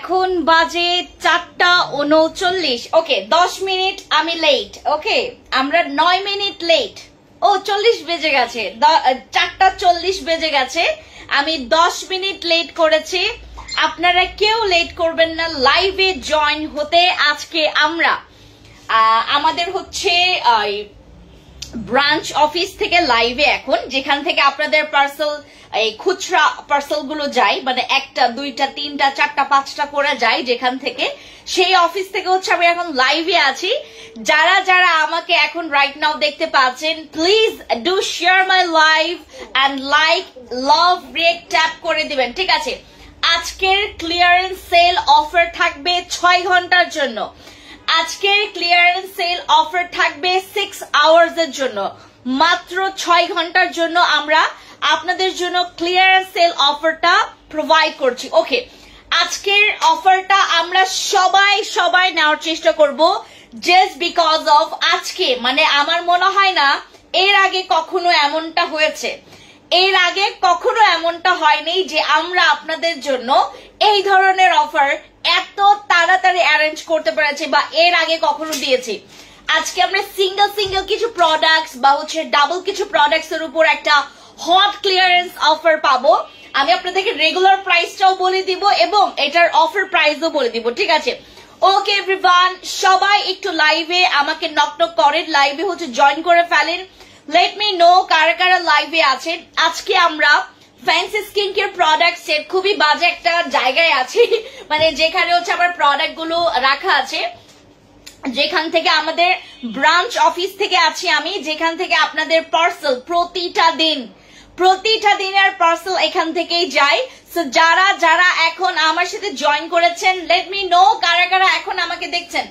এখন বাজে 4:39। ওকে 10 মিনিট আমি লেট। ওকে আমরা 9 মিনিট লেট। ও 40 বেজে গেছে, 4:40 বেজে গেছে, আমি 10 মিনিট লেট করেছি। আপনারা কেউ লেট করবেন না লাইভে জয়েন হতে। আজকে আমরা আমাদের হচ্ছে ব্রাঞ্চ অফিস থেকে লাইভে এখন, যেখান থেকে আপনাদের পার্সেল এই খুচরা পার্সেল গুলো যায়, মানে 1টা 2টা 3টা 4টা 5টা করে যায় যেখান থেকে, সেই অফিস থেকে হচ্ছে আমি এখন লাইভে আছি। যারা যারা আমাকে এখন রাইট নাও দেখতে পাচ্ছেন, please do share my live and like love react tap করে দিবেন, ঠিক আছে? আজকের ক্লিয়ারেন্স সেল অফার থাকবে 6 ঘন্টার জন্য। আজকের ক্লিয়ারেন্স সেল অফার থাকবে 6 আওয়ার্স এর জন্য, মাত্র 6 ঘন্টার জন্য আমরা আপনাদের জন্য ক্লিয়ারেন্স সেল অফারটা প্রোভাইড করছি। ওকে আজকের অফারটা আমরা সবাই নেওয়ার চেষ্টা করব, জাস্ট বিকজ অফ আজকে, মানে আমার মনে হয় না এর আগে কখনো এমনটা হয়েছে, এর আগে কখনো এমনটা হয়নি যে আমরা আপনাদের জন্য এই ধরনের অফার এত তাড়াতাড়ি অ্যারেঞ্জ করতে পেরেছি বা এর আগে কখনো দিয়েছি। আজকে আমরা সিঙ্গেল কিছু প্রোডাক্টস বা হচ্ছে ডাবল কিছু প্রোডাক্টস এর উপর একটা হট ক্লিয়ারেন্স অফার পাবো। আমি আপনাদেরকে রেগুলার প্রাইসটাও বলে দিব এবং এটার অফার প্রাইসও বলে দিব, ঠিক আছে? ওকে এভরিওয়ান, সবাই একটু লাইভে আমাকে নক করেন, লাইভে হচ্ছে জয়েন করে ফেলেন। লেট মি নো কারা কারা লাইভে আছেন। আজকে আমরা ফ্যান্সি স্কিন কেয়ার প্রোডাক্টস এর খুবই বাজে একটা জায়গায় আছি, মানে যেখানে হচ্ছে আমার প্রোডাক্ট গুলো রাখা আছে, যেখান থেকে আমাদের ব্রাঞ্চ অফিস থেকে আছি আমি, যেখান থেকে আপনাদের পার্সেল প্রতিটা দিনের পার্সেল এখান থেকেই যায়। সো যারা যারা এখন আমার সাথে জয়েন করেছেন, লেট মি নো কারা কারা এখন আমাকে দেখছেন।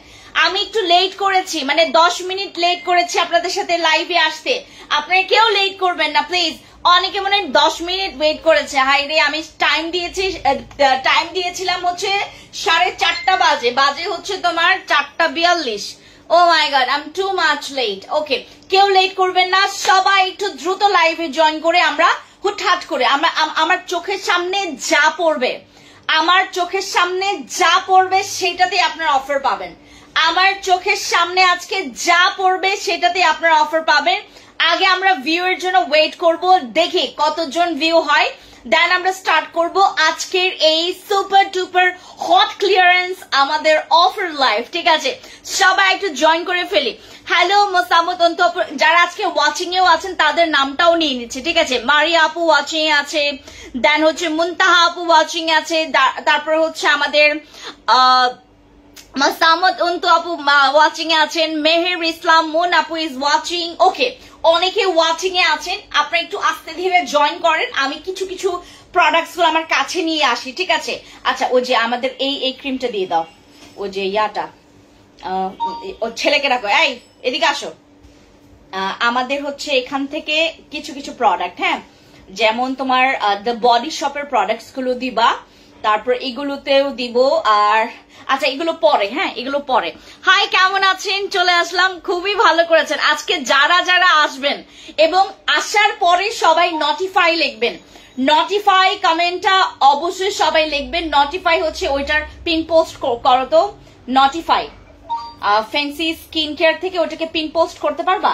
আমি একটু লেট করেছি, মানে 10 মিনিট লেট করেছি আপনাদের সাথে লাইভে আসতে। আপনারা কেউ লেট করবেন না প্লিজ। অনেকে মনে হয় 10 মিনিট ওয়েট করেছে। হাই রে, আমি টাইম দিয়েছিলাম হচ্ছে 4:30 বাজে হচ্ছে তোমার 4:42। Oh my God, I am too much late. Okay কেউ লেট করবেন না, সবাই একটু দ্রুত লাইভে জয়েন করে আমরা হুটহাট করে আমার চোখের সামনে যা পড়বে সেটাতে আপনারা অফার পাবেন। আমার চোখের সামনে আজকে যা পড়বে সেটাতে আপনারা অফার পাবেন। আগে আমরা ভিউ এর জন্য ওয়েট করব, দেখি কতজন ভিউ হয়, দেন আমরা স্টার্ট করব আজকের এই সুপার ডুপার হট ক্লিয়ারেন্স আমাদের অফার লাইভ, ঠিক আছে? সবাই একটু জয়েন করে ফেলি। হ্যালো মোসাম্মদ অন্তু আপু, যারা আজকে ওয়াচিং এও আছেন তাদের নামটাও নিয়ে নিচ্ছে, ঠিক আছে? মারিয়া আপু ওয়াচিং এ আছে, দেন হচ্ছে মুনতাহা আপু ওয়াচিং আছে, তারপর হচ্ছে আমাদের মোসাম্মদ অন্তু আপু ওয়াচিং এ আছেন, মেহের ইসলাম মুন আপু ইজ ওয়াচিং। ওকে অনেকে ওয়াচিং এ আছেন, আপনারা একটু আস্তে ধীরে জয়েন করেন। আমি কিছু কিছু প্রোডাক্টস গুলো আমার কাছে নিয়ে আসি, ঠিক আছে? আচ্ছা ওই যে আমাদের এই ক্রিমটা দিয়ে দাও, ওই যে ইয়াটা, ও ছেলেকে রাখো, এই এদিকে আসো। আমাদের হচ্ছে এখান থেকে কিছু কিছু প্রোডাক্ট, হ্যাঁ, যেমন তোমার দ্য বডি শপের প্রোডাক্টস গুলো দিবা, তারপর এগুলোতেও দিব। আর আচ্ছা এগুলো পরে, হ্যাঁ এগুলো পরে। হাই কেমন আছেন? চলে আসলাম, খুবই ভালো করেছেন। আজকে যারা যারা আসবেন এবং আসার পরে সবাই নোটিফাই লিখবেন, নোটিফাই কমেন্টটা অবশ্যই সবাই লিখবেন। নোটিফাই হচ্ছে ওইটার পিন পোস্ট করো তো, নোটিফাই ফ্যান্সি স্কিন কেয়ার থেকে ওটাকে পিন পোস্ট করতে পারবা?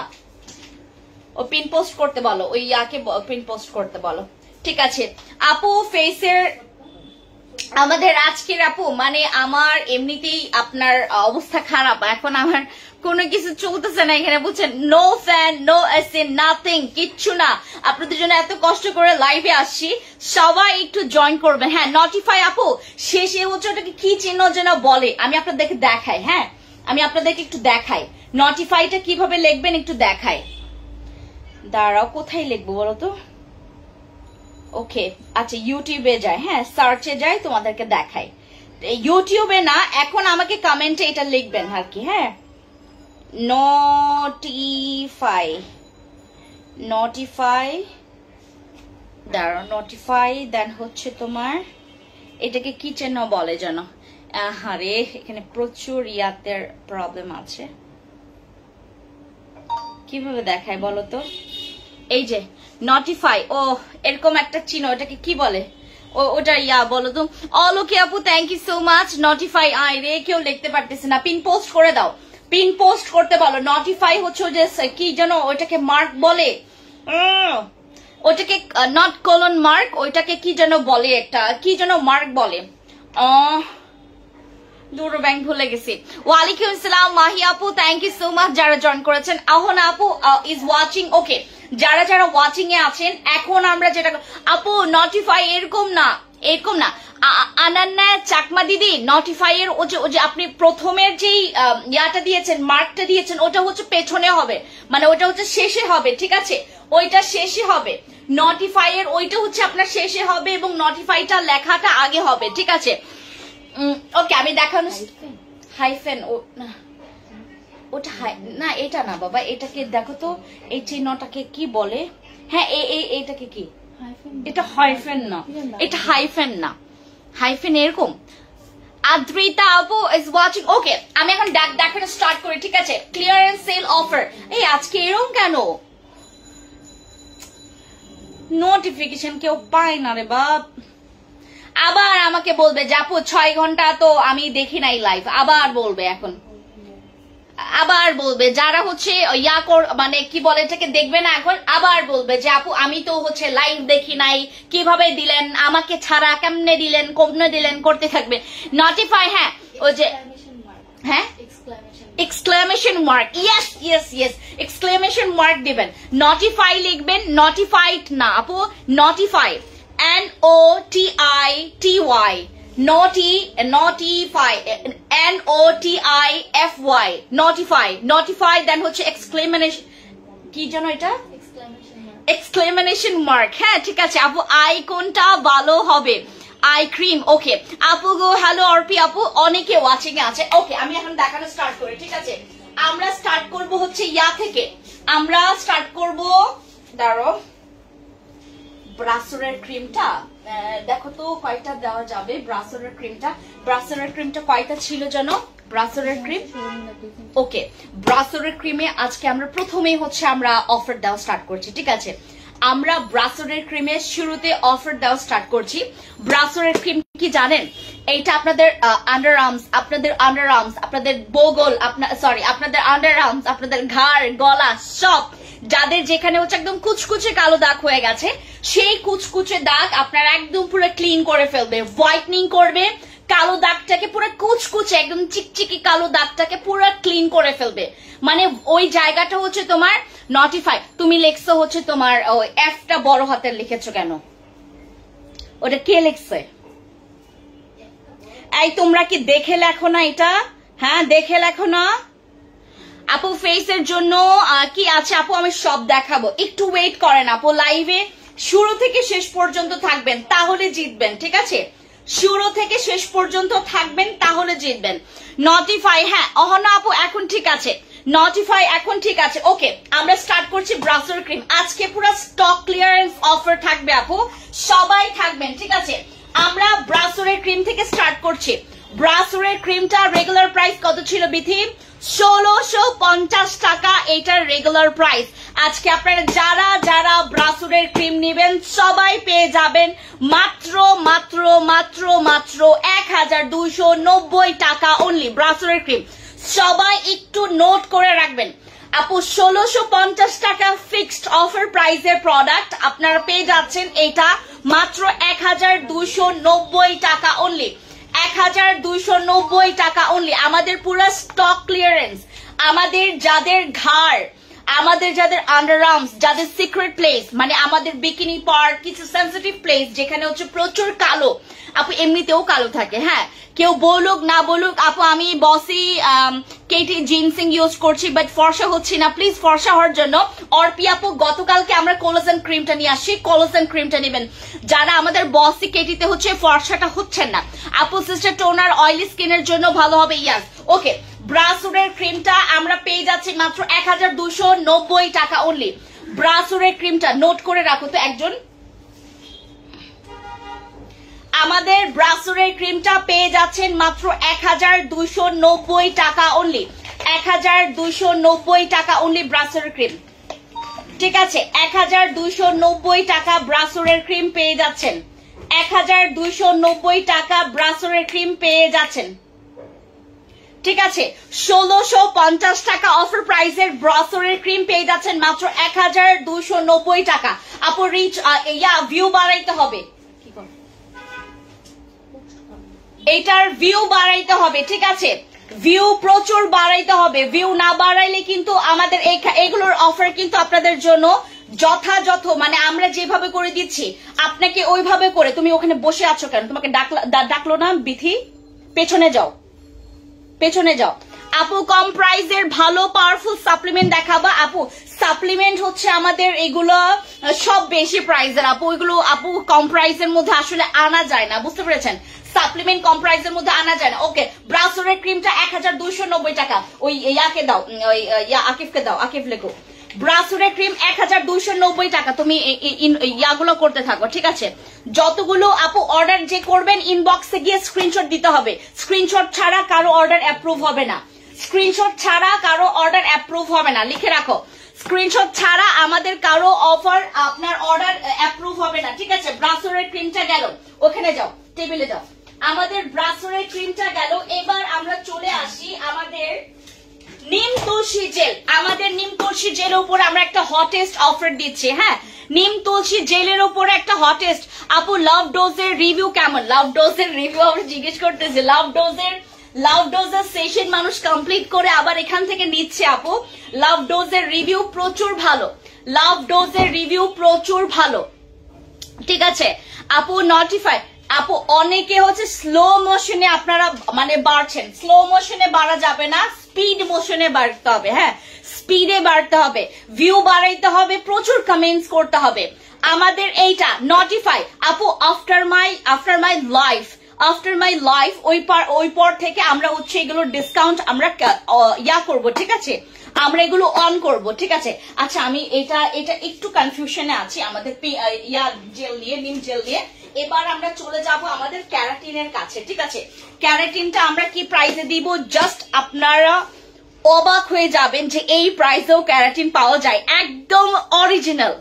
ও পিন পোস্ট করতে বলো, ওই ইয়াকে পিন পোস্ট করতে বলো, ঠিক আছে? আপু ফেসের আমাদের আজকের আপু, মানে আমার এমনিতেই আপনার অবস্থা খারাপ, এখন আমার কোনো কিছু চলতেছে না এখানে, বুঝছেন? No fan, no AC, nothing, কিচ্ছু না। আপনাদের জন্য এত কষ্ট করে লাইভে আসছি, সবাই একটু জয়েন করবেন। হ্যাঁ নোটিফাই আপু শেষে হচ্ছে ওটাকে কি চিহ্ন যেন বলে, আমি আপনাদেরকে দেখাই। হ্যাঁ আমি আপনাদেরকে একটু দেখাই নোটিফাইটা কিভাবে লিখবেন, একটু দেখাই। দাঁড়াও কোথায় লিখবো বলো তো? ওকে আচ্ছা ইউটিউবে যাই, হ্যাঁ সার্চে যাই, তোমাদেরকে দেখাই। ইউটিউবে না, এখন আমাকে কমেন্টে এটা লিখবেন আর কি। হ্যাঁ নোটিফাই দাঁড়াও, নোটিফাই দেন হচ্ছে তোমার এটাকে কি চিহ্ন বলে যেন? আরে এখানে প্রচুর ইয়াতের প্রবলেম আছে, কিভাবে দেখায় বলো তো? এই যে নোটিফাই, ও এরকম একটা চিহ্ন, এটাকে কি বলে? ওটা ইয়া বলো তো। অলকে আপু thank you so much. Notify আই রে কেউ লিখতে পারতেছে না, পিন পোস্ট করে দাও, পিন পোস্ট করতে বলো। নটিফাই হচ্ছে যে কি যেন ওইটাকে মার্ক বলে, ওইটাকে নট কলন মার্ক, ওইটাকে কি যেন বলে, একটা কি যেন মার্ক বলে, দুটো ব্যাংক ভুলে গেছি। ওয়ালাইকুম আসসালাম মাহি আপু থ্যাংক ইউ সো মাচ যারা জয়েন করেছেন। আহনা আপু ইজ ওয়াচিং। ওকে, যারা যারা ওয়াচিং এ আছেন, এখন আমরা যেটা আপু নটিফাই এরকম না, এরকম না আনান্না চাকমা দিদি, নটিফাই এর ও যে আপনি প্রথমের যেই ইয়াটা দিয়েছেন, মার্কটা দিয়েছেন, ওটা হচ্ছে পেছনে হবে, মানে ওটা হচ্ছে শেষে হবে, ঠিক আছে, ওইটা শেষে হবে। নটিফাই এর ওইটা হচ্ছে আপনার শেষে হবে এবং নটিফাইটা লেখাটা আগে হবে, ঠিক আছে। ওকে, আমি দেখানো হাইফেন ওটা না, এটা না বাবা, এটাকে দেখো তো, এই চিহ্নটাকে কি বলে? হ্যাঁ, এইটাকে কি, এটা হাইফেন না, এটা হাইফেন না, হাইফেন এরকম। আদ্রিতা আপু ইজ ওয়াচিং। ওকে, আমি এখন দেখানো স্টার্ট করি, ঠিক আছে। ক্লিয়ারেন্স সেল অফার, এই আজকে এরকম কেন নোটিফিকেশন কেউ পায় না রে বাপ। আবার আমাকে বলবে যে আপু 6 ঘন্টা তো আমি দেখি নাই লাইভ, আবার বলবে এখন, আবার বলবে যারা হচ্ছে মানে কি বলে এটাকে দেখবে না এখন, আবার বলবে যে আপু আমি তো হচ্ছে লাইভ দেখি নাই, কিভাবে দিলেন আমাকে ছাড়া, কেমনে দিলেন, কমনে দিলেন, করতে থাকবে। নটিফাই, হ্যাঁ ওই যে, হ্যাঁ exclamation mark, yes yes yes, exclamation mark দিবেন। নটিফাই লিখবেন, নটিফাইড না আপু, notify, NOTIFY, notify, NOTIFY, notify, notify, দেন হচ্ছে এক্সক্লেমেশন, কি জানো এটা, এক্সক্লেমেশন মার্ক। হ্যাঁ ঠিক আছে আপু, আই কোনটা ভালো হবে? Eye cream. ওকে আপু গো, হ্যালো অর্পি আপু, অনেকে ওয়াচিং এ আছে। ওকে, আমি এখন দেখানো স্টার্ট করি, ঠিক আছে। আমরা স্টার্ট করব হচ্ছে ইয়া থেকে, আমরা স্টার্ট করব, দাঁড়ো, ব্রাসোরের ক্রিমটা দেখো তো কয়টা দেওয়া যাবে। ব্রাসোরের ক্রিমটা কয়টা ছিল জানো? ব্রাসোরের ক্রিম, ওকে, ব্রাসোরের ক্রিমে আজকে আমরা প্রথমেই হচ্ছে আমরা অফার দেওয়া স্টার্ট করছি, ঠিক আছে। আমরা ব্রাসোরের ক্রিমের শুরুতে অফার দেওয়া স্টার্ট করছি। ব্রাসোরের ক্রিম কি জানেন? এইটা আপনাদের আন্ডার আর্মস, আপনাদের বগল, আপনাদের আন্ডার আর্মস, আপনাদের ঘাড়, গলা, সব যাদের যেখানে হচ্ছে একদম কুচকুচে কালো দাগ হয়ে গেছে, সেই কুচকুচে দাগ আপনারা একদম পুরো ক্লিন করে ফেলবে, হোয়াইটনিং করবে, কালো দাগটাকে পুরো কুচকুচে একদম চিকচিকি কালো দাগটাকে পুরো ক্লিন করে ফেলবে। মানে ওই জায়গাটা হচ্ছে তোমার নটিফাই। তুমি লেখছো হচ্ছে তোমার এফটা বড় হাতের লিখেছো কেন? ওটা কে লিখছে? এই তোমরা কি দেখে লেখো না এটা? হ্যাঁ দেখে লেখো না আপু। ফেসের জন্য কি আছে আপু, আমি সব দেখাবো, একটু ওয়েট করেন আপু। লাইভে শুরু থেকে শেষ পর্যন্ত থাকবেন, তাহলে জিতবেন, ঠিক আছে। শুরু থেকে শেষ পর্যন্ত থাকবেন, তাহলে জিতবেন। নটিফাই, হ্যাঁ অহনা আপু এখন ঠিক আছে, নটিফাই এখন ঠিক আছে। ওকে, আমরা স্টার্ট করছি ব্রাসোর ক্রিম। আজকে পুরো স্টক ক্লিয়ারেন্স অফার থাকবে আপু, সবাই থাকবেন, ঠিক আছে। আমরা ব্রাসোরের ক্রিম থেকে স্টার্ট করছি। ব্রাসোরের ক্রিমটা রেগুলার প্রাইস কত ছিল বিথি? 1650 টাকা এটার রেগুলার প্রাইস। আজকে আপনারা যারা যারা ব্রাসোরের ক্রিম নেবেন সবাই পেয়ে যাবেন মাত্র মাত্র মাত্র মাত্র 1290 টাকা অনলি ব্রাসোরের ক্রিম। সবাই একটু নোট করে রাখবেন আপু, 1650 টাকা ফিক্সড অফার প্রাইসের প্রোডাক্ট আপনারা পেয়ে যাচ্ছেন এটা মাত্র 1290 টাকা অনলি, 1290 টাকা অনলি। আমাদের পুরো স্টক ক্লিয়ারেন্স, আমাদের যাদের ঘাড়, আমাদের যাদের আন্ডার আর্মস, যাদের সিক্রেট প্লেস, মানে আমাদের বিকিনি পার্ট, কিছু সেন্সিটিভ প্লেস যেখানে হচ্ছে প্রচুর কালো, আপু এমনিতেও কালো থাকে, হ্যাঁ কেউ বলুক না বলুক আপু আমি বসি কেটি জিনসিং ইউজ করছি বাট ফর্সা হচ্ছি না, প্লিজ ফর্সা হওয়ার জন্য অর্পি আপু গতকালকে আমরা কোলাজেন ক্রিমটা নিয়ে আসছি, কোলাজেন ক্রিমটা নেবেন যারা আমাদের বসি কেটিতে হচ্ছে ফর্সাটা হচ্ছেন না। আপু সিস্টার টোনার অয়েলি স্কিনের জন্য ভালো হবে, ইয়াস। ওকে, ব্রাসোরের ক্রিমটা আমরা পেয়ে যাচ্ছি মাত্র 1290 টাকা অনলি। ব্রাসোরের ক্রিমটা নোট করে রাখো তো একজন, আমাদের ব্রাসোরের ক্রিমটা পেয়ে যাচ্ছেন মাত্র 1290 টাকা অনলি, 1290 টাকা অনলি ব্রাসোরের ক্রিম, ঠিক আছে। 1290 টাকা ব্রাসোরের ক্রিম পেয়ে যাচ্ছেন, 1290 টাকা ব্রাসোরের ক্রিম পেয়ে যাচ্ছেন। ঠিক আছে, 1650 টাকা অফার প্রাইসের ব্রাসোরের ক্রিম পেয়ে যাচ্ছেন মাত্র 1290 টাকা। আপু রিচ ভিউ বাড়াইতে হবে, এটার ভিউ বাড়াইতে হবে। ঠিক আছে, ভিউ প্রচুর বাড়াইতে হবে, ভিউ না বাড়াইলে কিন্তু আমাদের এগুলোর অফার কিন্তু আপনাদের জন্য যথাযথ, মানে আমরা যেভাবে করে দিচ্ছি আপনাকে ওইভাবে করে। তুমি ওখানে বসে আছো কেন? তোমাকে ডাকলো না বিথি? পেছনে যাও, পেছনে যাও। আপু কম প্রাইসের ভালো পাওয়ারফুল সাপ্লিমেন্ট দেখাবা। আপু সাপ্লিমেন্ট হচ্ছে আমাদের এগুলো সব বেশি প্রাইসের আপু, ওইগুলো আপু কম প্রাইসের মধ্যে আসলে আনা যায় না, বুঝতে পেরেছেন? সাপ্লিমেন্ট কম প্রাইসের মধ্যে আনা যায় না। ওকে, ব্রাসোরের ক্রিমটা 1290 টাকা। ওই ইয়াকে দাও, ওই আকিফকে দাও, আকিফ লেখো। ব্রাসোরের ক্রিম 1290 টাকা। তুমি ইয়াগুলো করতে থাকো, ঠিক আছে? যতগুলো আপু অর্ডার যে করবেন ইনবক্সে গিয়ে স্ক্রিনশট দিতে হবে। স্ক্রিনশট ছাড়া কারো অর্ডার অ্যাপ্রুভ হবে না, স্ক্রিনশট ছাড়া কারো অর্ডার অ্যাপ্রুভ হবে না, লিখে রাখো। স্ক্রিনশট ছাড়া আমাদের কারো অফার আপনার অর্ডার অ্যাপ্রুভ হবে না, ঠিক আছে? ব্রাসোরের ক্রিমটা গেল, ওখানে যাও, টেবিলে যাও। আমাদের ব্রাসোরের ক্রিমটা গেল। এবার আমরা চলে আসি আমাদের নিম তুলসী জেল। আমাদের নিম তুলসী জেলের উপরে আমরা একটা হটেস্ট অফার দিচ্ছি। হ্যাঁ, নিম তুলসী জেলের উপরে একটা হটেস্ট। আপু লাভ ডোজের রিভিউ কেমন? লাভ ডোজের রিভিউ আমরা জিজ্ঞেস করতেছি। লাভ ডোজের সেশন মানুষ কমপ্লিট করে আবার এখান থেকে নিচ্ছে আপু। লাভ ডোজের রিভিউ প্রচুর ভালো, লাভ ডোজের রিভিউ প্রচুর ভালো, ঠিক আছে আপু? নটিফাই আপু অনেকে হচ্ছে স্লো মোশনে আপনারা মানে বাড়ছেন, স্লো মোশনে বাড়া যাবে না, স্পিড মোশনে বাড়তে হবে। হ্যাঁ, স্পিডে বাড়তে হবে, ভিউ বাড়াইতে হবে, প্রচুর কমেন্টস করতে হবে। আমাদের এইটা নটিফাই আপু আফটার মাই লাইফ ওই পর থেকে আমরা হচ্ছে এগুলোর ডিসকাউন্ট আমরা করব, ঠিক আছে? আমরা এগুলো অন করব, ঠিক আছে? আচ্ছা, আমি এটা একটু কনফিউশনে আছি আমাদের জেল নিয়ে, নিম জেল নিয়ে। এবার আমরা চলে যাব আমাদের ক্যারাটিনের কাছে, ঠিক আছে? ক্যারাটিনটা আমরা কি প্রাইসে দিব জাস্ট আপনারা অবাক হয়ে যাবেন যে এই প্রাইসেও ক্যারাটিন পাওয়া যায়, একদম অরিজিনাল।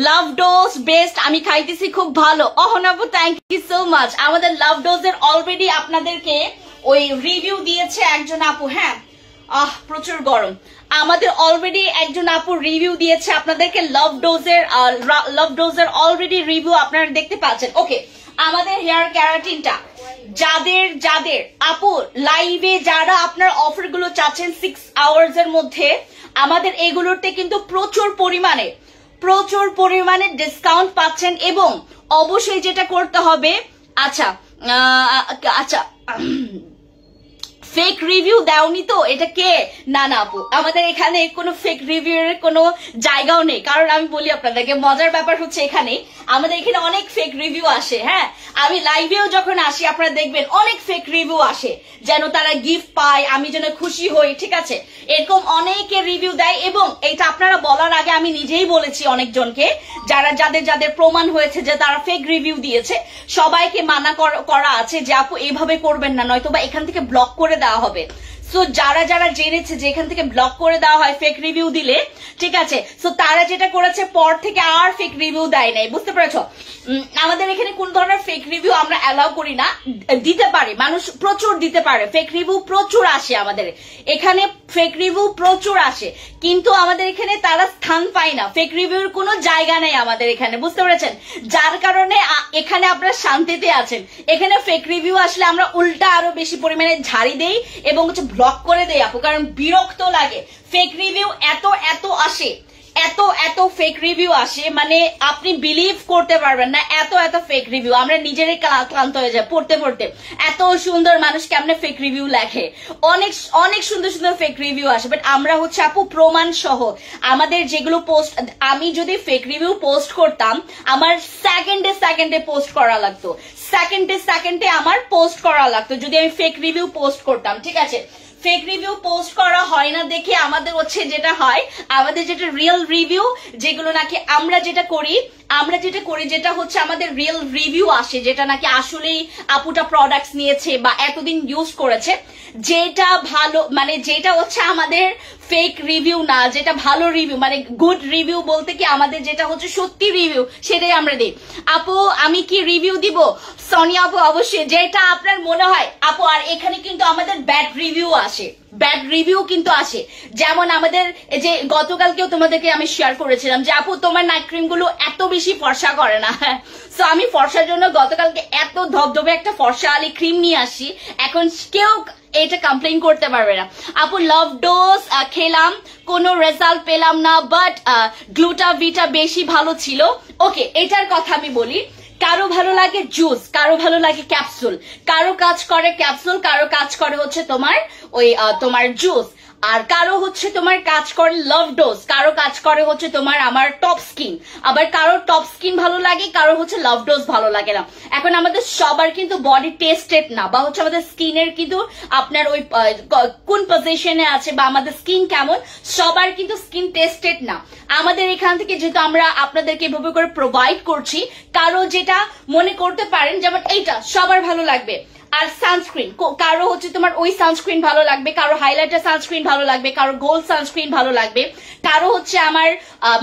লাভ ডোজ বেস্ট, আমি খাইতেছি খুব ভালো। অহনাবু থ্যাংক ইউ সো মাচ। আমাদের লাভ ডোজের অলরেডি আপনাদেরকে ওই রিভিউ দিয়েছে একজন আপু। হ্যাঁ, প্রচুর গরম। আমাদের অলরেডি একজন আপু রিভিউ দিয়েছে আপনাদেরকে লাভ ডোজের অলরেডি রিভিউ আপনারা দেখতে পাচ্ছেন। ওকে, আমাদের হেয়ার ক্যারাটিনটা যাদের আপু লাইভে যারা আপনার অফার গুলো চাচ্ছেন 6 আওয়ার্স এর মধ্যে, আমাদের এগুলোতে কিন্তু প্রচুর পরিমাণে ডিসকাউন্ট পাচ্ছেন। এবং অবশ্যই যেটা করতে হবে, আচ্ছা ফেক রিভিউ দেওনি তো? এটা কে? না আপু, আমাদের এখানে কোনো ফেক রিভিউ এর কোনো জায়গাও নেই। কারণ আমি বলি আপনাদেরকে, মজার ব্যাপার হচ্ছে এখানে আমাদের এখানে অনেক ফেক রিভিউ আসে। হ্যাঁ, আমি লাইভেও যখন আসি আপনারা দেখবেন অনেক ফেক রিভিউ আসে, যেন তারা গিফট পায়, আমি যেন খুশি হই, ঠিক আছে? এরকম অনেকে রিভিউ দেয়। এবং এটা আপনারা বলার আগে আমি নিজেই বলেছি অনেকজনকে, যাদের প্রমাণ হয়েছে যে তারা ফেক রিভিউ দিয়েছে, সবাইকে মানা করা আছে যে আপু এইভাবে করবেন না, নয়তো বা এখান থেকে ব্লক করে দেওয়া হবে। সো যারা জেনেছে যে এখান থেকে ব্লক করে দেওয়া হয় ফেক রিভিউ দিলে, ঠিক আছে? সো তারা যেটা করেছে পর থেকে আর ফেক রিভিউ দেয় নাই, বুঝতে পেরেছো? আমাদের এখানে কোন ধরনের ফেক রিভিউ আমরা অ্যালাউ করি না। দিতে পারে মানুষ, প্রচুর দিতে পারে, ফেক রিভিউ প্রচুর আসে আমাদের এখানে, ফেক রিভিউ প্রচুর আসে, কিন্তু আমাদের এখানে তারা স্থান পায় না, ফেক রিভিউর কোনো জায়গা নেই আমাদের এখানে, বুঝতে পেরেছেন? যার কারণে এখানে আপনারা শান্তিতে আছেন। এখানে ফেক রিভিউ আসলে আমরা উল্টা আরো বেশি পরিমাণে ঝাড়ি দেই এবং হচ্ছে ব্লক করে দেই আপু, কারণ বিরক্ত লাগে। ফেক রিভিউ এত আসে, এত ফেক রিভিউ আসে, মানে আপনি বিলিভ করতে পারবেন না, এত ফেক রিভিউ। আমরা নিজেরাই ক্লান্ত হয়ে যাই পড়তে। এত সুন্দর মানুষ কেমনে ফেক রিভিউ লেখে, অনেক সুন্দর ফেক রিভিউ আসে। বাট আমরা হচ্ছে আপু প্রমাণ সহ আমাদের যেগুলো পোস্ট, আমি যদি ফেক রিভিউ পোস্ট করতাম আমার সেকেন্ডে পোস্ট করা লাগতো, সেকেন্ডে আমার পোস্ট করা লাগতো যদি আমি ফেক রিভিউ পোস্ট করতাম, ঠিক আছে? ফেক রিভিউ পোস্ট করা হয় না দেখে আমাদের হচ্ছে যেটা হয়, আমাদের যেটা রিয়েল রিভিউ, যেগুলো নাকি আমরা যেটা করি আমরা যেটা করি, যেটা হচ্ছে আমাদের রিয়েল রিভিউ আসে, যেটা নাকি আসলেই আপুটা প্রোডাক্টস নিয়েছে বা এতদিন ইউজ করেছে, যেটা ভালো মানে যেটা হচ্ছে আমাদের ফেক রিভিউ না, যেটা ভালো রিভিউ মানে গুড রিভিউ বলতে কি আমাদের যেটা হচ্ছে সত্যি রিভিউ, সেটাই আমরা দিই। আপু আমি কি রিভিউ দিব? সোনিয়া আপু অবশ্যই, যেটা আপনার মনে হয় আপু। আর এখানে কিন্তু আমাদের ব্যাড রিভিউ আসে, ব্যাড রিভিউ কিন্তু আসে। যেমন আমাদের যে গতকালকেও তোমাদেরকে আমি শেয়ার করেছিলাম যে আপু তোমার নাইট ক্রিম গুলো এত বেশি ফর্সা করে না। সো আমি ফর্সার জন্য গতকালকে এত ধবধবে একটা ফর্সা আলি ক্রিম নিয়ে আসি, এখন কেউ এটা কমপ্লেন করতে পারবে না। আপু লাভ ডোজ খেলাম, কোনো রেজাল্ট পেলাম না, বাট গ্লুটাভিটা বেশি ভালো ছিল। ওকে, এটার কথা আমি বলি। কারো ভালো লাগে জুস, কারো ভালো লাগে ক্যাপসুল, কারো কাজ করে ক্যাপসুল, কারো কাজ করে হচ্ছে তোমার ওই তোমার জুস, আর কারো হচ্ছে তোমার কাজ করে লাভ ডোজ, কারো কাজ করে হচ্ছে তোমার আমার টপ স্কিন, আবার কারো টপ স্কিন ভালো লাগে, কারো হচ্ছে লাভ ডোজ ভালো লাগে না। এখন আমাদের সবার কিন্তু বডি টেস্টেড না, বা হচ্ছে আমাদের স্কিনের কিন্তু আপনার ওই কোন পজিশনে আছে বা আমাদের স্কিন কেমন, সবার কিন্তু স্কিন টেস্টেড না। আমাদের এখান থেকে যেহেতু আমরা আপনাদেরকে এভাবে করে প্রোভাইড করছি, কারো যেটা মনে করতে পারেন যেমন এইটা সবার ভালো লাগবে। আর সানস্ক্রিন, কারো হচ্ছে তোমার ওই সানস্ক্রিন ভালো লাগবে, কারো হাইলাইটার সানস্ক্রিন ভালো লাগবে, কারো গোল্ড সানস্ক্রিন ভালো লাগবে, কারো হচ্ছে আমার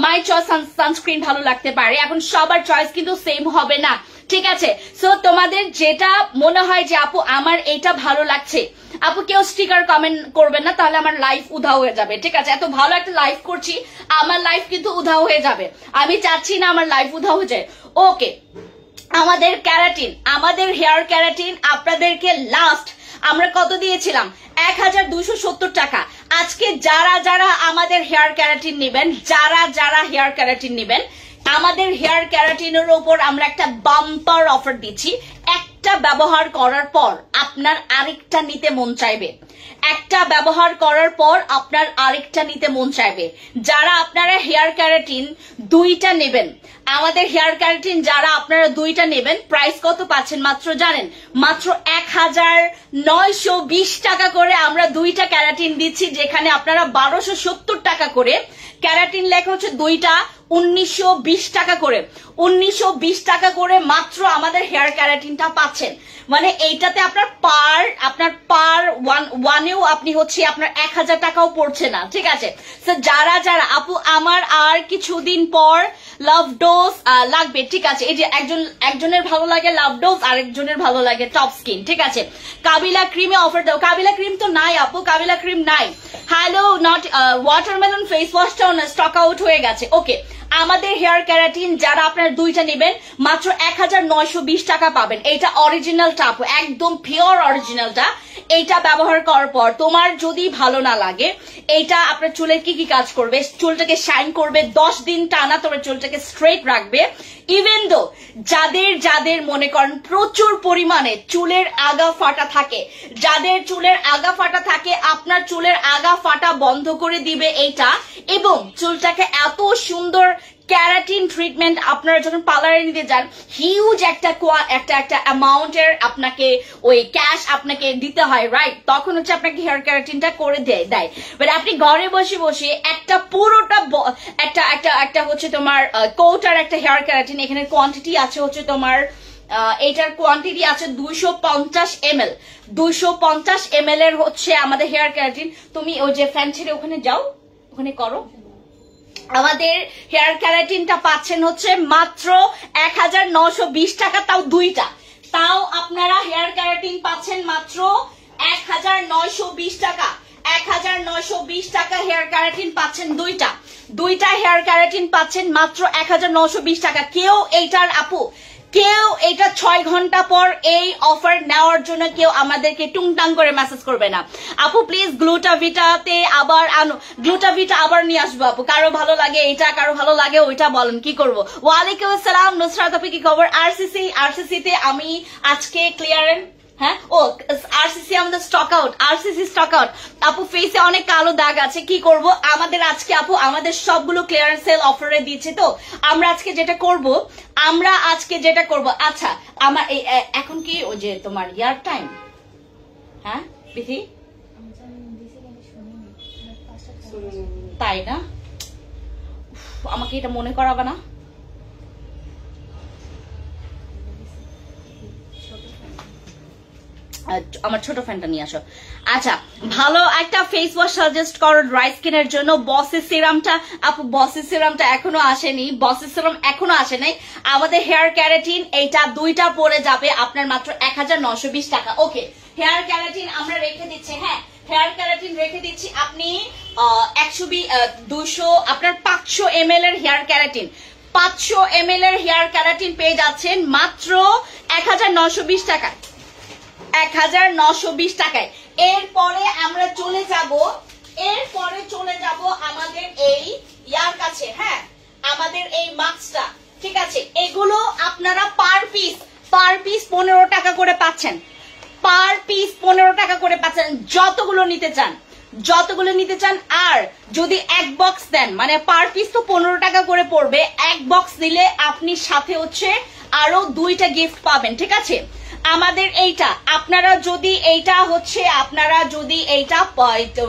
মাই চয়েস সানস্ক্রিন ভালো লাগতে পারে। এখন সবার চয়েস কিন্তু সেম হবে না, ঠিক আছে? সো তোমাদের যেটা মনে হয় যে আপু আমার এইটা ভালো লাগছে, আপু কেউ স্টিকার কমেন্ট করবেন না, তাহলে আমার লাইফ উধাও হয়ে যাবে, ঠিক আছে? এত ভালো একটা লাইফ করছি, আমার লাইফ কিন্তু উধাও হয়ে যাবে, আমি চাচ্ছি না আমার লাইফ উধাও হয়ে যায়। ওকে, আমাদের ক্যারাটিন, আমাদের হেয়ার ক্যারাটিন আপনাদেরকে লাস্ট আমরা কত দিয়েছিলাম? 1270 টাকা। আজকে যারা যারা আমাদের হেয়ার ক্যারাটিন নেবেন, যারা যারা হেয়ার ক্যারাটিন নেবেন, আমাদের হেয়ার ক্যারাটিনের উপর আমরা একটা বাম্পার অফার দিচ্ছি। একটা ব্যবহার করার পর আপনার আরেকটা নিতে মন চাইবে, একটা ব্যবহার করার পর আপনার আরেকটা নিতে মন চাইবে। যারা আপনারা হেয়ার ক্যারাটিন দুইটা নেবেন, আমাদের হেয়ার ক্যারাটিন যারা আপনারা দুইটা নেবেন, প্রাইস কত পাচ্ছেন মাত্র জানেন? মাত্র 1920 টাকা করে আমরা দুইটা ক্যারাটিন দিচ্ছি, যেখানে আপনারা 1270 টাকা করে। ক্যারাটিন লেখা হচ্ছে দুইটা 1920 টাকা করে, 1920 টাকা করে মাত্র আমাদের হেয়ার ক্যারাটিনটা পাচ্ছেন। মানে এইটাতে আপনার পার ওয়ানেও আপনি হচ্ছে আপনার 1000 টাকাও পড়ছে না, ঠিক আছে? তো যারা যারা আপু আমার আর কিছুদিন পর লাভ ডোজ লাগবে, ঠিক আছে? এই যে একজনের ভালো লাগে লাভ ডোজ, আরেকজনের ভালো লাগে টপ স্কিন, ঠিক আছে? কাবিলা ক্রিমে অফার দাও। কাবিলা ক্রিম তো নাই আপু, কাবিলা ক্রিম নাই। হ্যালো, নট ওয়াটারমেলন ফেস ওয়াশটাও না, স্টক আউট হয়ে গেছে। ওকে, আমাদের হেয়ার ক্যারাটিন যারা আপনারা দুইটা নেবেন মাত্র 1920 টাকা পাবেন। এইটা অরিজিনালটা আপু, একদম পিওর অরিজিনালটা। এইটা ব্যবহার করার পর তোমার যদি ভালো না লাগে, এইটা আপনার চুলের কি কি কাজ করবে? চুলটাকে শাইন করবে, 10 দিন টানা তোমার চুলটাকে স্ট্রেট রাখবে। ইভেন দো যাদের যাদের মনে করেন প্রচুর পরিমাণে চুলের আগা ফাটা থাকে, যাদের চুলের আগা ফাটা থাকে, আপনার চুলের আগা ফাটা বন্ধ করে দিবে এইটা। এবং চুলটাকে এত সুন্দর ক্যারাটিন ট্রিটমেন্ট আপনারা যখন পার্লারে নিতে যান, হিউজ একটা অ্যামাউন্টের আপনাকে ওই ক্যাশ আপনাকে দিতে হয়, রাইট? তখন হচ্ছে আপনাকে হেয়ার ক্যারাটিনটা করে দেয়। বাট আপনি ঘরে বসে বসে একটা পুরোটা একটা হচ্ছে তোমার কোটার একটা হেয়ার ক্যারাটিন, এখানে কোয়ান্টিটি আছে হচ্ছে তোমার এটার কোয়ান্টিটি আছে 250 ml। 250 ml এর হচ্ছে আমাদের হেয়ার ক্যারাটিন। তুমি ওই যে ফ্যান ছেড়ে ওখানে যাও, ওখানে করো। আমাদের হেয়ার ক্যারাটিনটা পাচ্ছেন হচ্ছে মাত্র 1920 টাকা, তাও দুইটা। তাও আপনারা হেয়ার ক্যারাটিন পাচ্ছেন মাত্র 1920 টাকা। 1920 টাকা হেয়ার ক্যারাটিন পাচ্ছেন দুইটা হেয়ার ক্যারাটিন পাচ্ছেন মাত্র 1920 টাকা। কেউ এইটার আপু কেউ এটা 6 ঘন্টা পর এই অফার নেওয়ার জন্য কেউ আমাদেরকে টুংটাং করে মেসেজ করবে না আপু। প্লিজ গ্লুটাভিটাতে আবার আনো, গ্লুটাভিটা আবার নিয়ে আসবো আপু। কারো ভালো লাগে এটা, কারো ভালো লাগে ওইটা, বলেন কি করবো। ওয়ালাইকুম আসসালাম নুসরাত আপু, কি খবর? আরসিসি তে আমি আজকে ক্লিয়ারেন্স, হ্যাঁ ও আরসিসি আমাদের stock out, RCC stock out আপু। ফেসে অনেক কালো দাগ আছে, কি করব? আমাদের আজকে আপু আমাদের সবগুলো ক্লিয়ারেন্স সেল অফারে দিচ্ছে। তো আমরা আজকে যেটা করব, আচ্ছা আমার এখন কি ওই যে তোমার ইয়ার টাইম, হ্যাঁ বিধি, তাই না? আমাকে এটা মনে করাবে না? আমার ছোট ফ্যানটা নিয়ে আসো। আচ্ছা, ভালো একটা ফেস ওয়াশ সাজেস্ট করো ড্রাই স্কিনের জন্য। বসের সিরামটা আপু, বসের সিরামটা এখনো আসেনি, বসের সিরাম এখনো আসে নাই। আমাদের হেয়ার ক্যারাটিন এইটা দুইটা পড়ে যাবে আপনার মাত্র 1920 টাকা। ওকে, হেয়ার ক্যারাটিন আমরা রেখে দিচ্ছি। হ্যাঁ, হেয়ার ক্যারাটিন রেখে দিচ্ছি। আপনি 200 আপনার 500 ml এর হেয়ার ক্যারাটিন, 500 ml এর হেয়ার ক্যারাটিন পেয়ে যাচ্ছেন মাত্র 1920 টাকায়, 1920 টাকায়। এরপরে আমরা চলে যাব আমাদের এই ইয়ার কাছে। হ্যাঁ, আমাদের এই মাস্কটা, ঠিক আছে, এগুলো আপনারা পার পিস 15 টাকা করে পাচ্ছেন, পার পিস 15 টাকা করে পাচ্ছেন, যতগুলো নিতে চান। আর যদি এক বক্স দেন, মানে পার পিস তো 15 টাকা করে পড়বে, এক বক্স দিলে আপনি সাথে হচ্ছে আরো 2টা গিফট পাবেন, ঠিক আছে। আমাদের এইটা আপনারা যদি এইটা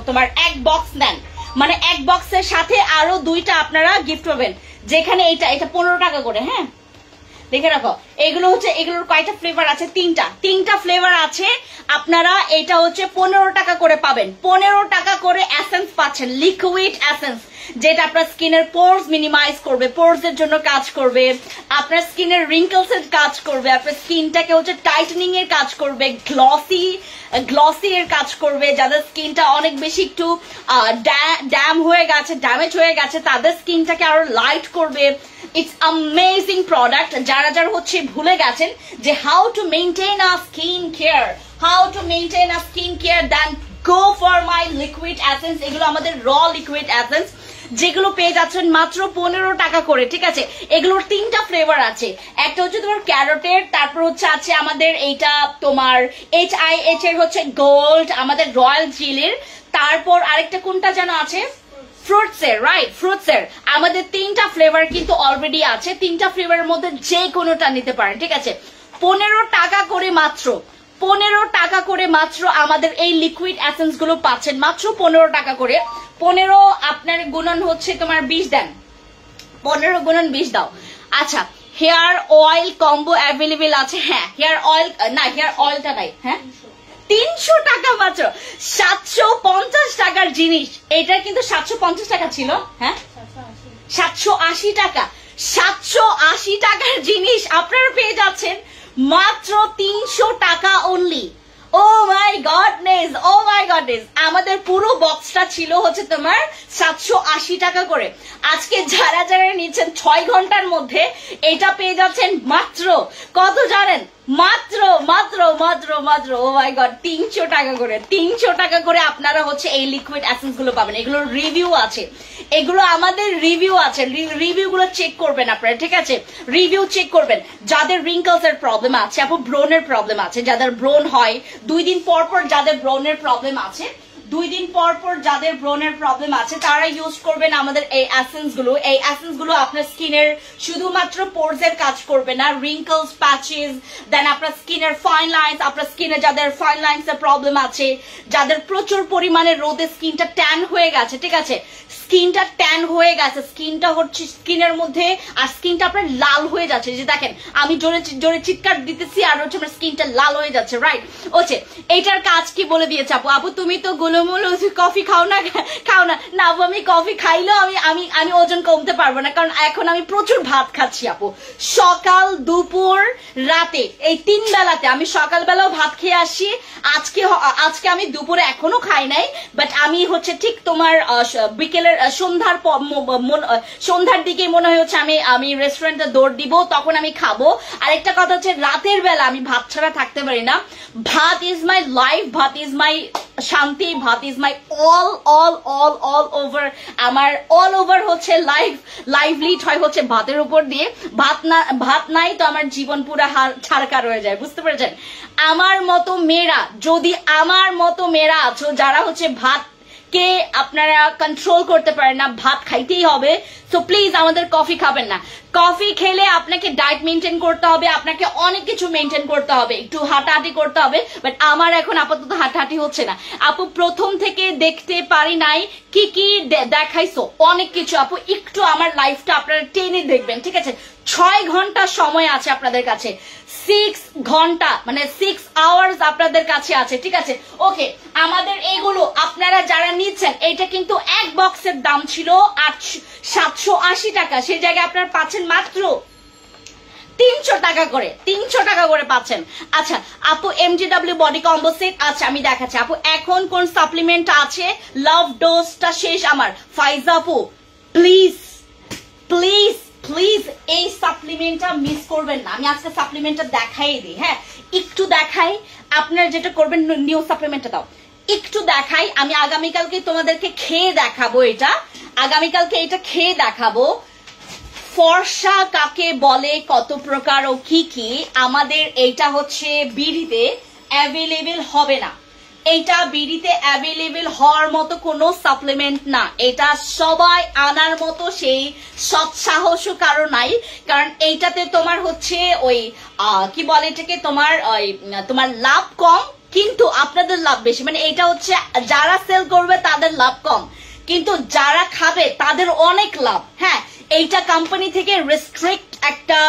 তোমার এক বক্স নেন, মানে এক বক্সের সাথে আরো 2টা আপনারা গিফট পাবেন, যেখানে এটা 15 টাকা করে। হ্যাঁ, দেখে রাখো, এগুলোর কয়টা ফ্লেভার আছে? তিনটা ফ্লেভার আছে। আপনারা এটা হচ্ছে 15 টাকা করে পাবেন, 15 টাকা করে এসেন্স পাচ্ছেন, লিকুইড এসেন্স, যেটা আপনার স্কিনের পোরস মিনিমাইজ করবে, পোরস এর জন্য কাজ করবে, আপনার স্কিনের রিঙ্কলস এর কাজ করবে, আপনার স্কিনটাকে হচ্ছে টাইটেনিং এর কাজ করবে, গ্লসি এর কাজ করবে। যাদের স্কিনটা অনেক বেশি একটু ড্যামেজ হয়ে গেছে তাদের স্কিনটাকে আরো লাইট করবে। It's amazing product. যারা হচ্ছে ভুলে গেছেন যে how to maintain a skin care, then go for my liquid essence. এগুলো আমাদের র লিকুইড এসেন্স, যেগুলো পেয়ে যাচ্ছেন মাত্র 15 টাকা করে, ঠিক আছে। এগুলোর 3টা ফ্লেভার আছে, একটা হচ্ছে তোমার ক্যারটের, তারপর আছে আমাদের এইটা তোমার HIH এর হচ্ছে গোল্ড, আমাদের রয়্যাল জিলির, তারপর আরেকটা কোনটা যেন আছে ফ্রুটসের, রাইট, ফ্রুটসের। আমাদের 3টা ফ্লেভার কিন্তু অলরেডি আছে, 3টা ফ্লেভারের মধ্যে যে কোনোটা নিতে পারেন, ঠিক আছে। 15 টাকা করে মাত্র আমাদের এই লিকুইড এসেন্স গুলো পাচ্ছেন, মাত্র 15 টাকা করে। 15 আপনার গুণন হচ্ছে তোমার 20 দেন, 15 গুণন 20 দাও। আচ্ছা, হেয়ার অয়েল কম্বো অ্যাভেলেবেল আছে। হ্যাঁ, হেয়ার অয়েলটা নাই। হ্যাঁ, 300 টাকা মাত্র, 750 টাকার জিনিস। এটা কিন্তু 750 টাকা ছিল। হ্যাঁ, 780 টাকা, 780 টাকার জিনিস আপনারা পেয়ে যাচ্ছেন মাত্র 300 টাকা অনলি। ও মাই গডনেস, আমাদের পুরো বক্সটা ছিল হচ্ছে তোমার 780 টাকা করে। আজকে যারা নিচ্ছেন 6 ঘন্টার মধ্যে এটা পেয়ে যাচ্ছেন মাত্র কত জানেন? মাত্র ও মাই গড 300 টাকা করে। 300 টাকা করে আপনারা হচ্ছে এই লিকুইড এসেন্স গুলো পাবেন। এগুলোর রিভিউ আছে, এগুলো আমাদের রিভিউ আছে, রিভিউ গুলো চেক করবেন আপনারা, ঠিক আছে। রিভিউ চেক করবেন। যাদের রিঙ্কলস এর প্রবলেম আছে, আপু ব্রোনের প্রবলেম আছে, যাদের ব্রোন হয় 2 দিন পর যাদের ব্রোনের প্রবলেম আছে, 2 দিন পর যাদের ব্রোনের প্রবলেম আছে তারা ইউজ করবেন আমাদের এই এসেন্স গুলো। এই এসেন্স গুলো আপনার স্কিনের শুধুমাত্র পোরস এর কাজ করবে না, রিঙ্কলস, প্যাচেস, দেন আপনার স্কিনের ফাইন লাইন্স, আপনার স্কিনে যাদের ফাইন লাইন্স এর প্রবলেম আছে, যাদের প্রচুর পরিমাণে রোদে স্কিনটা ট্যান হয়ে গেছে, ঠিক আছে, স্কিনটা ট্যান হয়ে গেছে, স্কিনটা হচ্ছে স্কিনের মধ্যে আর স্কিনটা আপনার লাল হয়ে যাচ্ছে, যে দেখেন আমি জোরে চিৎকার দিতেছি আর হচ্ছে আমার স্কিনটা লাল হয়ে যাচ্ছে, রাইট। ওকে, এইটার কাজ কি বলে দিয়েছে আপু? আপু তুমি তো গোলমোলো কফি খাও না না আপু, আমি কফি খাইলেও আমি ওজন কমতে পারবো না, কারণ এখন আমি প্রচুর ভাত খাচ্ছি আপু, সকাল দুপুর রাতে, এই 3 বেলাতে। আমি সকালবেলাও ভাত খেয়ে আসি, আজকে আমি দুপুরে এখনো খাই নাই, বাট আমি হচ্ছে ঠিক তোমার বিকেলের সন্ধ্যার দিকে মনে হয় হচ্ছে আমি রেস্টুরেন্টে দৌড় দিব, তখন আমি খাবো। আরেকটা কথা হচ্ছে রাতের বেলা আমি ভাত ছাড়া থাকতে পারি না। ভাত ইজ মাই লাইফ, ভাত ইজ মাই শান্তি, ভাত ইজ মাই অল ওভার। আমার অল ওভার হচ্ছে লাইফ লিড হয় হচ্ছে ভাতের উপর দিয়ে। ভাত নাই তো আমার জীবন পুরো ছাড়কার হয়ে যায়, বুঝতে পেরেছেন? আমার মতো মেয়েরা, যদি আমার মতো মেয়েরা আছো যারা হচ্ছে ভাত কে আপনারা কন্ট্রোল করতে পারেন না, ভাত খাইতেই হবে, সো প্লিজ আমাদের কফি খাবেন না। কফি খেলে আপনাকে ডায়েট মেনটেন করতে হবে, আপনাকে অনেক কিছু মেনটেন করতে হবে, একটু হাঁটাহাঁটি করতে হবে, বাট আমার এখন আপাতত হাঁটাহাঁটি হচ্ছে না। আপু প্রথম থেকে দেখতে পারি নাই, কি দেখাইছো? অনেক কিছু আপু, একটু আমার লাইফটা আপনারা টেনে দেখবেন, ঠিক আছে? 6 ঘন্টা সময় আছে আপনাদের কাছে, 6 ঘন্টা মানে 6 আওয়ার্স আপনাদের কাছে আছে, ঠিক আছে। ওকে, আমাদের এইগুলো আপনারা যারা নিচ্ছেন, এটা কিন্তু এক বক্সের দাম ছিল 780 টাকা, সেই জায়গায় আপনারা পাচ্ছেন মাত্র 300 টাকা করে, 300 টাকা করে পাচ্ছেন। আচ্ছা আপু, MGW বডি কম্বো সেট, আচ্ছা আমি দেখাচ্ছি আপু এখন কোন সাপ্লিমেন্ট আছে। লাভ ডোজটা শেষ আমার। ফাইজা আপু প্লিজ প্লিজ প্লিজ এই সাপ্লিমেন্টটা মিস করবেন না। আমি আজকে সাপ্লিমেন্টটা দেখাই দিই, হ্যাঁ একটু দেখাই। আপনারা যেটা করবেন, নিউ সাপ্লিমেন্টটা দাও, একটু দেখাই। আমি আগামীকালকে তোমাদেরকে খেয়ে দেখাবো, এটা আগামীকালকে এটা খেয়ে দেখাবো। ফর্সা কাকে বলে, কত প্রকার ও কি কি। আমাদের এইটা হচ্ছে বিড়িতে অ্যাভেলেবেল হবে না, এইটা বিড়িতে অ্যাভেলেবেল হওয়ার মতো কোনো সাপ্লিমেন্ট না। এটা সবাই আনার মতো সেই সৎসাহসও কারো নাই, কারণ এইটাতে তোমার হচ্ছে ওই কি বলে এটাকে, তোমার লাভ কম কিন্তু আপনাদের লাভ বেশি। মানে এটা হচ্ছে যারা সেল করবে তাদের লাভ কম, কিন্তু যারা খাবে তাদের অনেক লাভ। হ্যাঁ, এইটা কোম্পানি থেকে রেস্ট্রিক্ট একটা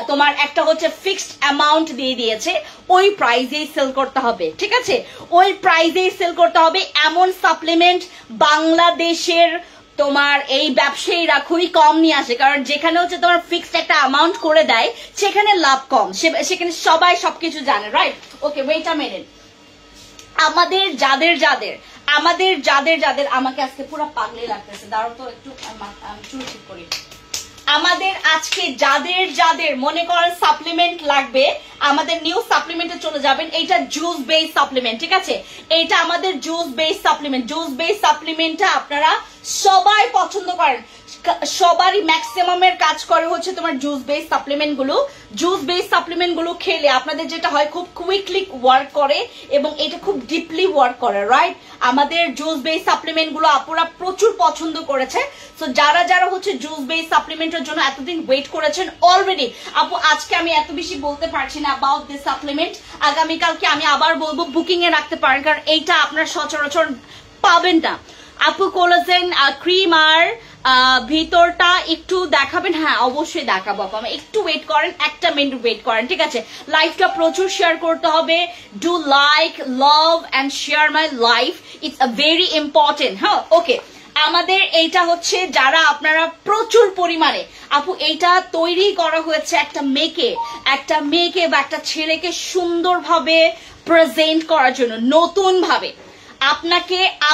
তোমার একটা হচ্ছে ফিক্সড অ্যামাউন্ট দিয়ে দিয়েছে, ওই প্রাইজেই সেল করতে হবে, ঠিক আছে, ওই প্রাইজেই সেল করতে হবে। এমন সাপ্লিমেন্ট বাংলাদেশের তোমার এই ব্যবসায়ীরা খুবই কম নিয়ে আসে, কারণ যেখানে হচ্ছে তোমার ফিক্সড একটা অ্যামাউন্ট করে দেয় সেখানে লাভ কম, সেখানে সবাই সবকিছু জানে, right. Okay, wait a minute. আমাদের যাদের আমাকে আজকে পুরো পাগলে লাগতেছে, দাঁড়াও তো একটু চুল ঠিক করি। আমাদের আজকে যাদের মনে করেন সাপ্লিমেন্ট লাগবে, আমাদের নিউ সাপ্লিমেন্টে চলে যাবেন। এইটা জুস বেস সাপ্লিমেন্ট, ঠিক আছে, এইটা আমাদের juice base supplement. Juice base সাপ্লিমেন্টটা আপনারা সবাই পছন্দ করেন, সবারই ম্যাক্সিমামের কাজ করে হচ্ছে তোমার জুস বেস সাপ্লিমেন্ট গুলো। জুস বেস সাপ্লিমেন্ট গুলো খেলে আপনাদের যেটা হয়, খুব কুইকলি ওয়ার্ক করে এবং এটা খুব ডিপলি ওয়ার্ক করে, রাইট। আমাদের জুস বেস সাপ্লিমেন্ট গুলো আপুরা প্রচুর পছন্দ করেছে। সো যারা হচ্ছে জুস বেস সাপ্লিমেন্টের জন্য এতদিন ওয়েট করেছেন অলরেডি, আপু আজকে আমি এত বেশি বলতে পারছি না অ্যাবাউট দিস সাপ্লিমেন্ট। আগামীকালকে আমি আবার বলবো, বুকিং এ রাখতে পারেন, কারণ এইটা আপনার সচরাচর পাবেন না। আপু কোলাজেন ক্রিম আর ভিতরটা একটু দেখাবেন? হ্যাঁ অবশ্যই দেখাবো আপু, আমি একটু ওয়েট করেন, 1 মিনিট ওয়েট করেন, ঠিক আছে। লাইভটা প্রচুর শেয়ার করতে হবে। Do like, love and share my life, it's a very important. হ্যাঁ ওকে, আমাদের এইটা হচ্ছে যারা আপনারা প্রচুর পরিমাণে, আপু এইটা তৈরি করা হয়েছে একটা মেয়েকে বা একটা ছেলেকে সুন্দরভাবে প্রেজেন্ট করার জন্য, নতুন ভাবে।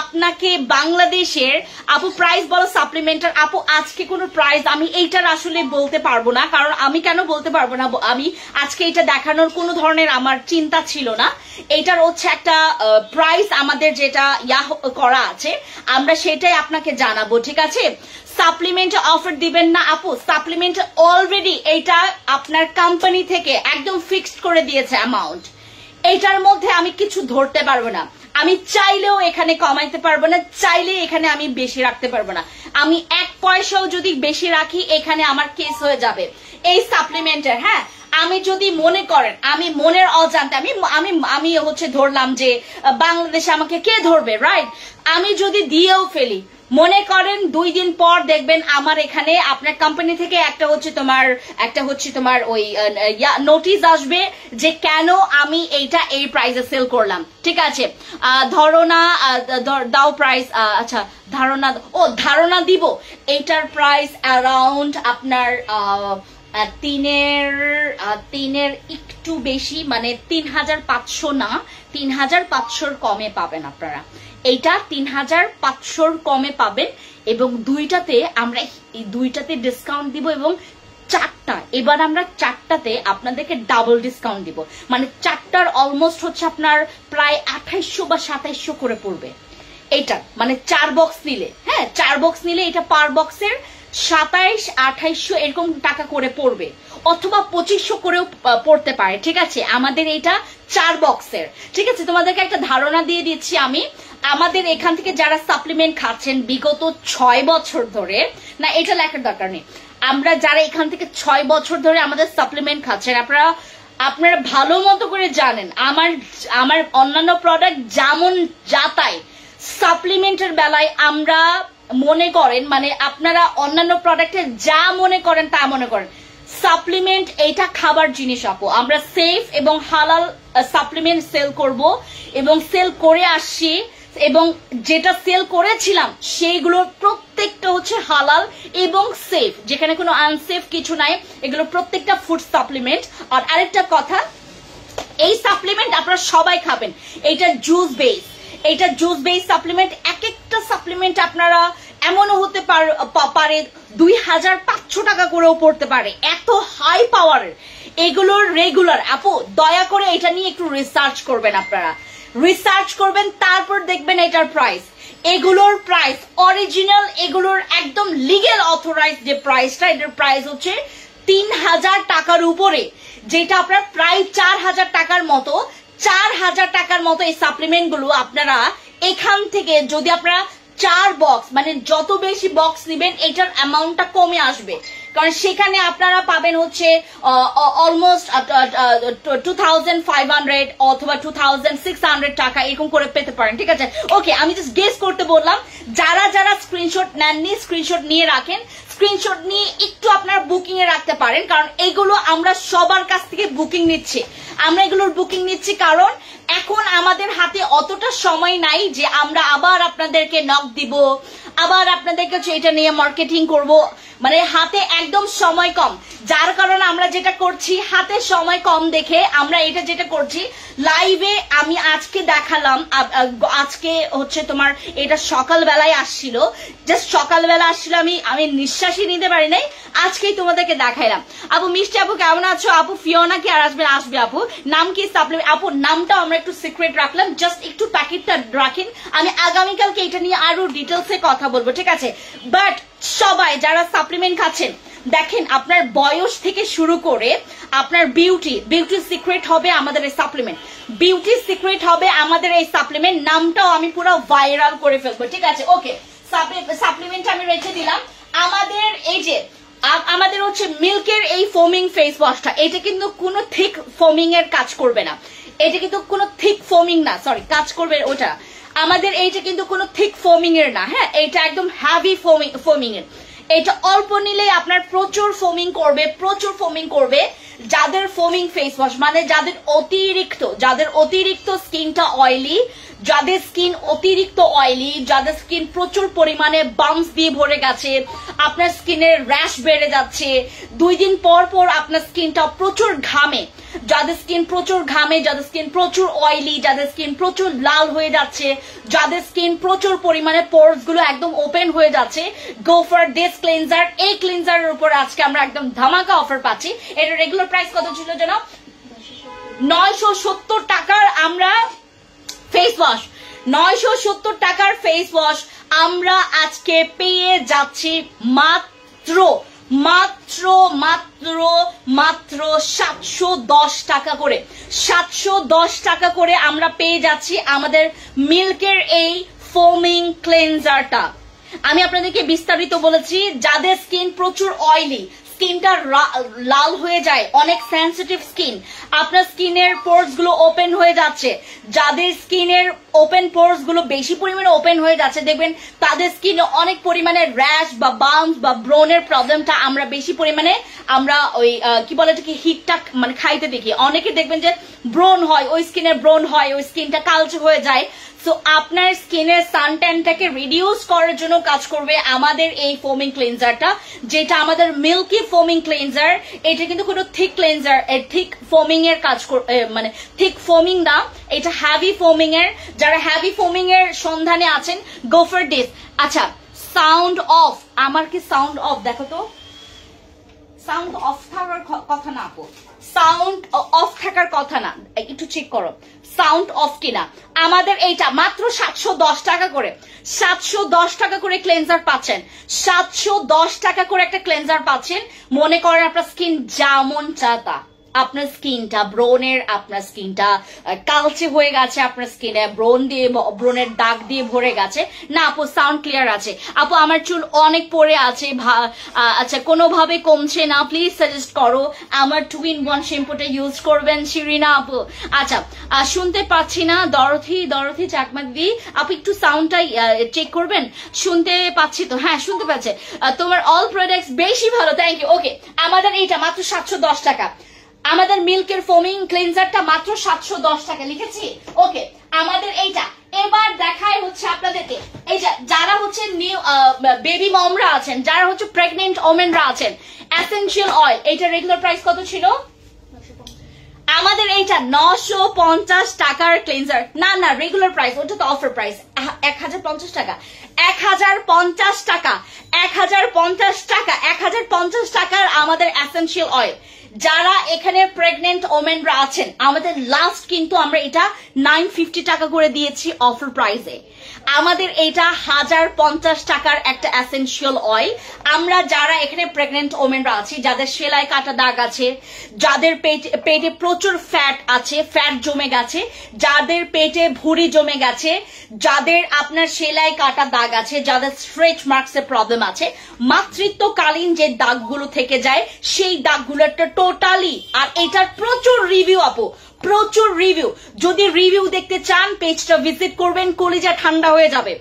আপনাকে বাংলাদেশের আপু প্রাইস বলো সাপ্লিমেন্টার। আপু আজকে কোনো প্রাইস আমি এইটার আসলে বলতে পারবো না, কারণ আমি কেন বলতে পারবো না, আমি আজকে এটা দেখানোর কোনো ধরনের আমার চিন্তা ছিল না। এইটার হচ্ছে একটা প্রাইস আমাদের যেটা করা আছে, আমরা সেটাই আপনাকে জানাবো, ঠিক আছে। সাপ্লিমেন্ট অফার দিবেন না আপু, সাপ্লিমেন্ট অলরেডি এইটা আপনার কোম্পানি থেকে একদম ফিক্সড করে দিয়েছে অ্যামাউন্ট। এইটার মধ্যে আমি কিছু ধরতে পারবো না, আমি চাইলেও এখানে কমাইতে পারবো না, চাইলে এখানে আমি বেশি রাখতে পারবো না। আমি 1 পয়সাও যদি বেশি রাখি এখানে আমার কেস হয়ে যাবে এই সাপ্লিমেন্টের। হ্যাঁ, আমি যদি মনে করেন আমি মনের অজান্তে আমি হচ্ছে ধরলাম যে বাংলাদেশে আমাকে কে ধরবে, রাইট। আমি যদি দিয়েও ফেলি, মনে করেন 2 দিন পর দেখবেন আমার এখানে আপনার কোম্পানি থেকে একটা হচ্ছে তোমার ওই নোটিশ আসবে যে কেন আমি এইটা এই প্রাইসে সেল করলাম, ঠিক আছে। ধরো না দাও প্রাইস, আচ্ছা ধারণা দিব। এইটার প্রাইস অ্যারাউন্ড আপনার 3-এর একটু বেশি, মানে 3500 না, 3500-র কমে পাবেন আপনারা। এইটা 3500-র কমে পাবেন, এবং আমরা দুইটাতে ডিসকাউন্ট দিব, এবং 4টা এবার আমরা 4টাতে আপনাদেরকে ডাবল ডিসকাউন্ট দিব। মানে 4টার অলমোস্ট হচ্ছে আপনার প্রায় 2800 বা 2700 করে পড়বে এইটা, মানে 4 বক্স নিলে। হ্যাঁ, 4 বক্স নিলে এটা পার বক্সের 2700-2800 এরকম টাকা করে পড়বে, অথবা 2500 করেও পড়তে পারে, ঠিক আছে। আমাদের এটা 4 বক্সের, ঠিক আছে। তোমাদেরকে একটা ধারণা দিয়ে দিচ্ছি আমি, আমাদের এখান থেকে যারা সাপ্লিমেন্ট খাচ্ছেন বিগত 6 বছর ধরে, না এটা লেখার দরকার নেই, আমরা যারা এখান থেকে 6 বছর ধরে আমাদের সাপ্লিমেন্ট খাচ্ছেন, আপনারা ভালো মতো করে জানেন আমার অন্যান্য প্রোডাক্ট যেমন তাই সাপ্লিমেন্টের বেলায় আমরা মনে করেন, মানে আপনারা অন্যান্য প্রোডাক্টে যা মনে করেন তা মনে করেন, সাপ্লিমেন্ট এটা খাবার জিনিস আপু, আমরা সেফ এবং হালাল সাপ্লিমেন্ট সেল করব এবং সেল করে আসছি, এবং যেটা সেল করেছিলাম সেইগুলোর প্রত্যেকটা হচ্ছে হালাল এবং সেফ, যেখানে কোনো আনসেফ কিছু নাই, এগুলো প্রত্যেকটা ফুড সাপ্লিমেন্ট। আর আরেকটা কথা, এই সাপ্লিমেন্ট আপনারা সবাই খাবেন, এটা জুস বেস, এটা জুস বেস সাপ্লিমেন্ট। এক একটা সাপ্লিমেন্ট আপনারা এমনও হতে পারে 2500 টাকা করেও পড়তে পারে, এত হাই পাওয়ারের এগুলোর রেগুলার। আপু দয়া করে এটা নিয়ে একটু রিসার্চ করবেন, আপনারা রিসার্চ করবেন, তারপর দেখবেন এটার প্রাইস। এগুলোর প্রাইস অরিজিনাল, এগুলোর একদম লিগ্যাল অথরাইজ যে প্রাইসটা, এটার প্রাইস হচ্ছে 3000 টাকার উপরে, যেটা আপনার প্রায় 4000 টাকার মতো। 4000 টাকার মতো এই সাপ্লিমেন্ট গুলো আপনারা এখান থেকে যদি আপনারা 4 বক্স, মানে যত বেশি বক্স নেবেন এটার অ্যামাউন্টটা কমে আসবে, কারণ সেখানে আপনারা পাবেন হচ্ছে অলমোস্ট 2500 অথবা 2600 টাকা এরকম করে পেতে পারেন, ঠিক আছে? ওকে, আমি জাস্ট গেস করতে বললাম। যারা যারা স্ক্রিনশট নেননি স্ক্রিনশট নিয়ে রাখেন, স্ক্রিনশট নিয়ে একটু আপনারা বুকিং এ রাখতে পারেন, কারণ এগুলো আমরা সবার কাছ থেকে বুকিং নিচ্ছি। আমরা এগুলোর বুকিং নিচ্ছি কারণ এখন আমাদের হাতে অতটা সময় নাই যে আমরা আবার আপনাদেরকে নক দিব, আবার আপনাদেরকে এটা নিয়ে মার্কেটিং করব, মানে হাতে একদম সময় কম, যার কারণে আমরা যেটা করছি হাতে সময় কম দেখে আমরা এটা যেটা করছি লাইভে। আমি আজকে দেখালাম, আজকে হচ্ছে তোমার এটা সকালবেলায় আসছিল, জাস্ট সকালবেলা আসছিল, আমি নিঃশ্বাসই নিতে পারি নাই, আজকেই তোমাদেরকে দেখাইলাম। আপু মিষ্টি আপু কেমন আছো? আপু ফিওনা কি আর আসবে? আসবে আপু। নাম কি সাপ্লিমেন্ট? আপু নামটাও আমরা একটু সিক্রেট রাখলাম, জাস্ট একটু প্যাকেটটা রাখেন, আমি আগামীকালকে এটা নিয়ে আরো ডিটেলসে কথা বলবো, ঠিক আছে? বাট সবাই যারা সাপ্লিমেন্ট খাচ্ছেন দেখেন, আপনার বয়স থেকে শুরু করে আপনার বিউটি সিক্রেট হবে আমাদের এই সাপ্লিমেন্ট, বিউটি সিক্রেট হবে আমাদের এই সাপ্লিমেন্ট। নামটাও আমি পুরো ভাইরাল করে ফেলবো, ঠিক আছে? ওকে, সাপ্লিমেন্ট আমি রেখে দিলাম। আমাদের এই যে আমাদের হচ্ছে মিল্কের এই ফোমিং ফেস ওয়াশটা, এটা কিন্তু কোনো থিক ফোমিং এর কাজ করবে না, এটা কিন্তু কোনো থিক ফোমিং না, সরি কাজ করবে ওটা। আমাদের এইটা কিন্তু কোনো থিক ফোমিং এর না, হ্যাঁ, এটা একদম হ্যাভি ফোমিং এর। এটা অল্প নিলে আপনার প্রচুর ফোমিং করবে। যাদের ফোমিং ফেস ওয়াশ, মানে যাদের অতিরিক্ত স্কিনটা অয়েলি, যাদের স্কিন অতিরিক্ত অয়েলি, যাদের স্কিন প্রচুর পরিমাণে বাম্পস দিয়ে ভরে গেছে, আপনার স্কিনের র্যাশ বেড়ে যাচ্ছে, 2 দিন পর পর আপনার স্কিনটা প্রচুর ঘামে, যাদের স্কিন প্রচুর ঘামে, যাদের স্কিন প্রচুর অয়েলি, যাদের স্কিন প্রচুর লাল হয়ে যাচ্ছে, যাদের স্কিন প্রচুর পরিমাণে পোরস গুলো একদম ওপেন হয়ে যাচ্ছে, গো ফর দিস ক্লিনজার। এই ক্লিনজারের উপর আজকে আমরা একদম ধামাকা অফার পাচ্ছি। এর রেগুলার প্রাইস কত ছিল যেন? 970 টাকার আমরা ফেস ওয়াশ, 970 টাকার ফেস ওয়াশ আমরা আজকে পেয়ে যাচ্ছি মাত্র 710 টাকা করে। 710 টাকা করে আমরা পেয়ে যাচ্ছি আমাদের মিল্কের এই ফোমিং ক্লেনজারটা। আমি আপনাদেরকে বিস্তারিত বলেছি, যাদের স্কিন প্রচুর অয়েলি, স্কিনটা লাল হয়ে যায়, অনেক সেন্সিটিভ স্কিন, আপনার স্কিনের পোরস গুলো ওপেন হয়ে যাচ্ছে, যাদের স্কিনের ওপেন পোরস গুলো বেশি পরিমাণে ওপেন হয়ে যাচ্ছে, দেখবেন তাদের স্কিনে অনেক পরিমাণে র্যাশ বা বাম্পস বা ব্রনের প্রবলেমটা আমরা বেশি পরিমাণে আমরা ওই কি বলে এটাকে হিটটা মানে খাইতে দেখি। অনেকে দেখবেন যে ব্রন হয়, ওই স্কিনের ব্রন হয়, ওই স্কিনটা কালচে হয়ে যায়। সো আপনার স্কিনের সানট্যানটাকে রিডিউস করার জন্য কাজ করবে আমাদের এই ফোমিং ক্লিনজারটা, যেটা আমাদের মিল্কি ফোমিং ক্লিনজার। এটা কিন্তু কোনো থিক ক্লিনজার, থিক ফোমিং এর কাজ মানে থিক ফোমিং না, এটা হ্যাভি ফোমিং এর। যারা হ্যাভি ফোমিং এর সন্ধানে আছেন, গো ফর দিস। আচ্ছা, সাউন্ড অফ, আমার কি সাউন্ড অফ? দেখো তো, সাউন্ড অফ থাকার কথা না আপু, সাউন্ড অফ থাকার কথা না, একটু চেক করো সাউন্ড অফ কিনা। আমাদের এইটা মাত্র 710 টাকা করে, 710 টাকা করে ক্লেনজার পাচ্ছেন, 710 টাকা করে একটা ক্লেনজার পাচ্ছেন। মনে করেন আপনার স্কিন যেমন চাতা, আপনার স্কিনটা ব্রোনের আপনার স্কিনটা কালচে হয়ে গেছে, আপনার স্কিনে ব্রোনের দাগ দিয়ে ভরে গেছে না আপু? সাউন্ড ক্লিয়ার আছে আপু? আমার চুল অনেক পড়ে আছে, আচ্ছা কোনোভাবে কমছে না, প্লিজ সাজেস্ট করো। আমার 2-in-1 শ্যাম্পুটা ইউজ করবেন শিরিনা আপু। আচ্ছা শুনতে পাচ্ছি না দরথি চাকমা দিদি আপু, একটু সাউন্ডটাই চেক করবেন। শুনতে পাচ্ছি তো? হ্যাঁ শুনতে পাচ্ছে। তোমার অল প্রোডাক্টস বেশি ভালো, থ্যাংক ইউ। ওকে, আমাদের এইটা মাত্র 710 টাকা। আমাদের মিল্কের ফোমিং ক্লিনজারটা মাত্র 710 টাকা লিখেছি। ওকে, আমাদের এইটা এবার দেখায় হচ্ছে আপনাদেরকে, এই যে যারা হচ্ছে নিউ বেবি মমরা আছেন, যারা হচ্ছে প্রেগনেন্ট ওমেনরা আছেন, এসেনশিয়াল অয়েল, এইটা রেগুলার প্রাইস কত ছিল? আমাদের এইটা 950 টাকার ক্লিনজার। না রেগুলার প্রাইস, ওটা তো অফার প্রাইস। 1050 টাকা, 1050 টাকা, 1050 টাকা, 1050 টাকার আমাদের এসেনশিয়াল অয়েল। যারা এখানে প্রেগনেন্ট ওমেনরা আছেন, আমাদের লাস্ট কিন্তু আমরা এটা 950 টাকা করে দিয়েছি অফার প্রাইসে। আমাদের এটা 1050 টাকার একটা এসেনশিয়াল অয়েল। আমরা যারা এখানে প্রেগনেন্ট ওমেনরা আছি, যাদের সেলাই কাটা দাগ আছে, যাদের পেটে প্রচুর ফ্যাট আছে, ফ্যাট জমে গেছে, যাদের পেটে ভুঁড়ি জমে গেছে, যাদের আপনার সেলাই কাটা দাগ আছে, যাদের স্ট্রেচ মার্কস এর প্রবলেম আছে, মাতৃত্বকালীন যে দাগগুলো থেকে যায় সেই দাগগুলো একটা টোটালি, আর এটার প্রচুর রিভিউ আপু, প্রচুর রিভিউ। যদি রিভিউ দেখতে চান পেজটা ভিজিট করবেন, কলিজা ঠান্ডা হয়ে যাবে।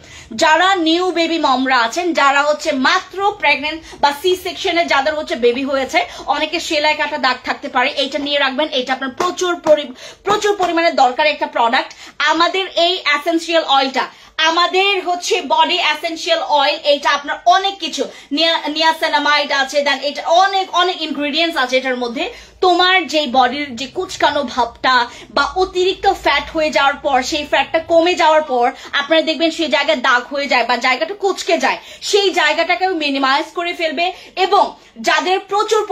যারা নিউ বেবি মমরা আছেন, যারা হচ্ছে মাত্র প্রেগনেন্ট বা সি সেকশনে যাদের হচ্ছে বেবি হয়েছে, অনেকে সেলাই কাটা দাগ থাকতে পারে, এইটা নিয়ে রাখবেন। এটা আপনার প্রচুর পরিমাণে দরকার একটা প্রোডাক্ট। আমাদের এই এসেনশিয়াল অয়েলটা, আমাদের হচ্ছে বডি এসেনশিয়াল অয়েল, এইটা আপনার অনেক কিছু নিয়াসিনামাইড আছে, দেন এটা অনেক ইনগ্রেডিয়েন্টস আছে এটার মধ্যে। তোমার যে বডির যে কুচকানো ভাবটা বা অতিরিক্ত ফ্যাট হয়ে যাওয়ার পর, সেই ফ্যাটটা কমে যাওয়ার পর আপনারা দেখবেন সেই জায়গায় দাগ হয়ে যায় বা জায়গাটা কুচকে যায়, সেই জায়গাটাকে মিনিমাইজ করে ফেলবে। এবং যাদের প্রচুর